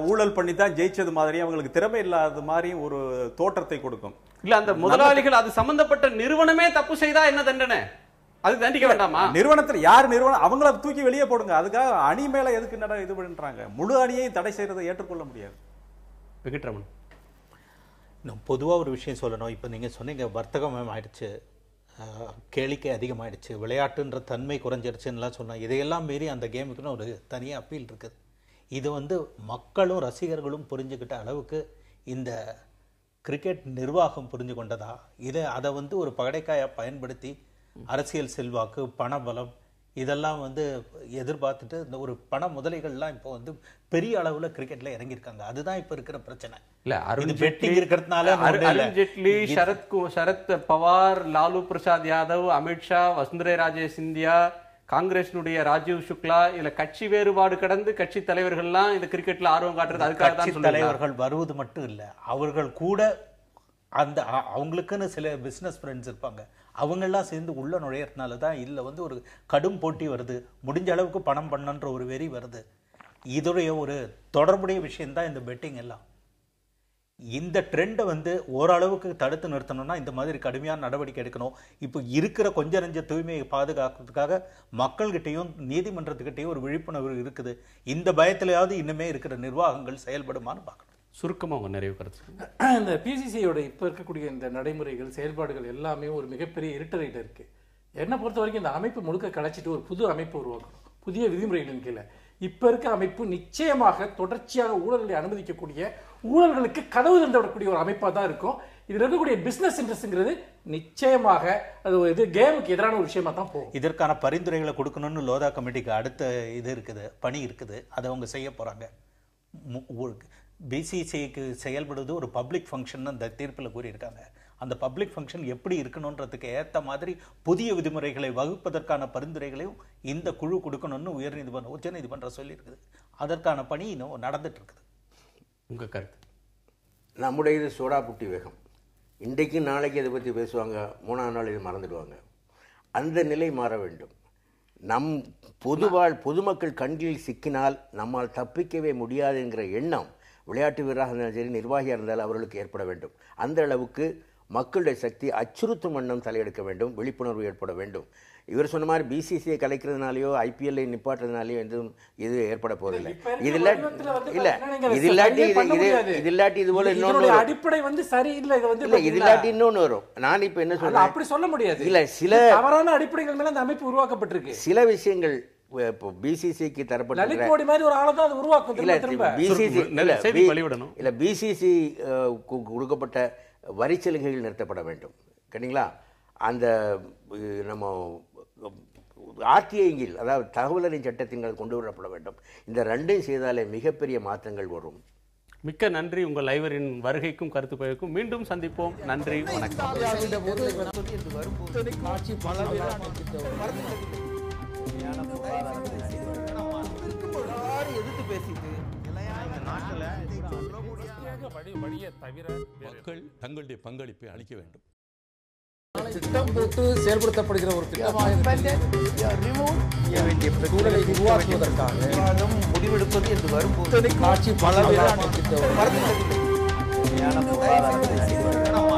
ஊழல் பண்ணி தான் ஜெயிச்சது மாதிரி, அவங்களுக்கு திறமை இல்லாத மாதிரி ஒரு தோற்றத்தை கொடுக்கும். இல்ல அந்த முதலாளிகள் அது சம்பந்தப்பட்ட நிறுவனமே தப்பு செய்தா என்ன தண்டனை? அது தண்டிக்க வேண்டாமா? நிறுவனத்தில் யார் நிறுவனம் அவங்கள தூக்கி வெளியே போடுங்க. அதுக்காக அணி மேல எதுக்கு இது பண்றாங்க? முழு அணியையும் தடை செய்யறதை ஏற்றுக்கொள்ள முடியாது. வெங்கட்ரமன், பொதுவாக ஒரு விஷயம் சொல்லணும். இப்போ நீங்கள் சொன்னீங்க வர்த்தகம் ஆயிடுச்சு, கேளிக்கை அதிகமாயிடுச்சு, விளையாட்டுன்ற தன்மை குறைஞ்சிருச்சுன்னுலாம் சொன்னாங்க. இதையெல்லாம் மீறி அந்த கேமுக்குன்னு ஒரு தனியாக அப்பீல் இருக்குது. இது வந்து மக்களும் ரசிகர்களும் புரிஞ்சுக்கிட்ட அளவுக்கு இந்த கிரிக்கெட் நிர்வாகம் புரிஞ்சு கொண்டதா? அதை வந்து ஒரு பகடைக்காயை பயன்படுத்தி அரசியல் செல்வாக்கு, பணபலம் இதெல்லாம் வந்து எதிர்பார்த்துட்டு இந்த ஒரு பண முதலைகள்லாம் இப்போ வந்து பெரிய அளவுல கிரிக்கெட்ல இறங்கியிருக்காங்க. அதுதான் இப்ப இருக்கிற பிரச்சனை. இல்ல அருண் இருக்கிறதுனால அருண் ஜேட்லி, சரத் பவார், லாலு பிரசாத் யாதவ், அமித்ஷா, வசுந்தரா ராஜே சிந்தியா, காங்கிரஸினுடைய ராஜீவ் சுக்லா இல்ல கட்சி வேறுபாடு கடந்து கட்சி தலைவர்கள்லாம் இந்த கிரிக்கெட்ல ஆர்வம் காட்டுறது அதுக்காக தான் கட்சி தலைவர்கள் வருவது மட்டும் இல்ல, அவர்கள் கூட அந்த அவங்களுக்குன்னு சில பிசினஸ் ஃப்ரெண்ட்ஸ் இருப்பாங்க, அவங்கெல்லாம் சேர்ந்து உள்ள நுழையறதுனால தான் இதுல வந்து ஒரு கடும் போட்டி வருது, முடிஞ்ச அளவுக்கு பணம் பண்ணன்ற ஒரு வெறி வருது. இதோடைய ஒரு தொடர்புடைய விஷயம்தான் இந்த பெட்டிங் எல்லாம். இந்த ட்ரெண்டை வந்து ஓரளவுக்கு தடுத்து நிறுத்தணும்னா இந்த மாதிரி கடுமையான நடவடிக்கை எடுக்கணும். இப்போ இருக்கிற கொஞ்ச நெஞ்ச தூய்மையை பாதுகாக்கிறதுக்காக மக்கள்கிட்டையும் நீதிமன்றத்துக்கிட்டையும் ஒரு விழிப்புணர்வு இருக்குது. இந்த பயத்திலேயாவது இன்னுமே இருக்கிற நிர்வாகங்கள் செயல்படுமான்னு பார்க்கணும். சுருக்கமா உங்க நிறைவு கருத்து. இந்த பிசிசியோட இப்போ இருக்கக்கூடிய இந்த நடைமுறைகள் செயல்பாடுகள் எல்லாமே ஒரு மிகப்பெரிய இருட்டரைட் இருக்கு. என்னை பொறுத்த வரைக்கும் இந்த அமைப்பு முழுக்க கலைச்சிட்டு ஒரு புது அமைப்பு உருவாக்கணும், புதிய விதிமுறைகளின் கீழே. இப்போ இருக்க அமைப்பு நிச்சயமாக தொடர்ச்சியாக ஊழல்களை அனுமதிக்கக்கூடிய, ஊழல்களுக்கு கதவு திறந்துவிடக்கூடிய ஒரு அமைப்பாக தான் இருக்கும். இதில் இருக்கக்கூடிய பிசினஸ் இன்ட்ரெஸ்ட்ங்கிறது நிச்சயமாக அது இது கேமுக்கு எதிரான ஒரு விஷயமா தான் போகும். இதற்கான பரிந்துரைகளை கொடுக்கணும்னு லோதா கமிட்டிக்கு அடுத்த இது இருக்குது, பணி இருக்குது, அதை அவங்க செய்ய போறாங்க. பிசிசிஐக்கு செயல்படுவது ஒரு பப்ளிக் ஃபங்க்ஷன் அந்த தீர்ப்பில் கூறியிருக்காங்க. அந்த பப்ளிக் ஃபங்க்ஷன் எப்படி இருக்கணுன்றதுக்கு ஏற்ற மாதிரி புதிய விதிமுறைகளை வகுப்பதற்கான பரிந்துரைகளையும் இந்த குழு கொடுக்கணும்னு உச்சநீதிமன்றம் சொல்லியிருக்குது. அதற்கான பணி இன்னும் நடந்துட்டு இருக்குது. உங்க கருத்து? நம்முடைய இது சோடா புட்டி வேகம். இன்றைக்கு நாளைக்கு இதை பற்றி பேசுவாங்க, 3ஆம் நாள் இது மறந்துடுவாங்க. அந்த நிலை மாற வேண்டும். நம் பொதுமக்கள் கண்களில் சிக்கினால் நம்மால் தப்பிக்கவே முடியாது என்கிற எண்ணம் விளையாட்டு வீரராக இருந்தாலும் சரி, நிர்வாகியாக இருந்தாலும் அவர்களுக்கு ஏற்பட வேண்டும். அந்த அளவுக்கு மக்களுடைய சக்தி அச்சுறுத்தும் வண்ணம் தலையெடுக்க வேண்டும், விழிப்புணர்வு ஏற்பட வேண்டும். இவர் சொன்ன மாதிரி பிசிசிஐ கலைக்கிறதுனாலையோ ஐபிஎல்ஐ நிப்பாட்டுறதுனாலையோ எதுவும் இது ஏற்பட போவதில்லை. இது இல்லாட்டி இது போல இன்னொன்று அடிப்படை வந்து சரியில்லை. இது வந்து இது இல்லாட்டி இன்னொன்று வரும். நான் இப்ப என்ன சொல்றேன், அப்படி சொல்ல முடியாது. இல்ல, சில தவறான அடிப்படைகள் மேல அந்த அமைப்பு உருவாக்கப்பட்டிருக்கு. சில விஷயங்கள் இப்போ பிசிசிக்கு தரப்பட்ட ஒரு ஆளதான் அது உருவாக்கும். இல்ல பிசிசி கொடுக்கப்பட்ட வரி சலுகைகள் நிறுத்தப்பட வேண்டும். சரிங்களா? அந்த நம்ம ஆர்டிஐயில், அதாவது தகவல் அறியும் சட்டத்தின் கொண்டு வரப்பட வேண்டும். இந்த ரெண்டையும் செய்தாலே மிகப்பெரிய மாற்றங்கள் வரும். மிக்க நன்றி உங்கள் ஐவரின் வருகைக்கும் கருத்து பகிர்வுக்கும். மீண்டும் சந்திப்போம். நன்றி, வணக்கம். எதிர்த்து பேசிட்டு மக்கள் தங்களுடைய பங்களிப்பை அளிக்க வேண்டும். திட்டம் போட்டு செயல்படுத்தப்படுகிற ஒரு திட்டமாக உருவாக்குவதற்காக முடிவெடுப்பது என்று வரும்போது ஆட்சி பல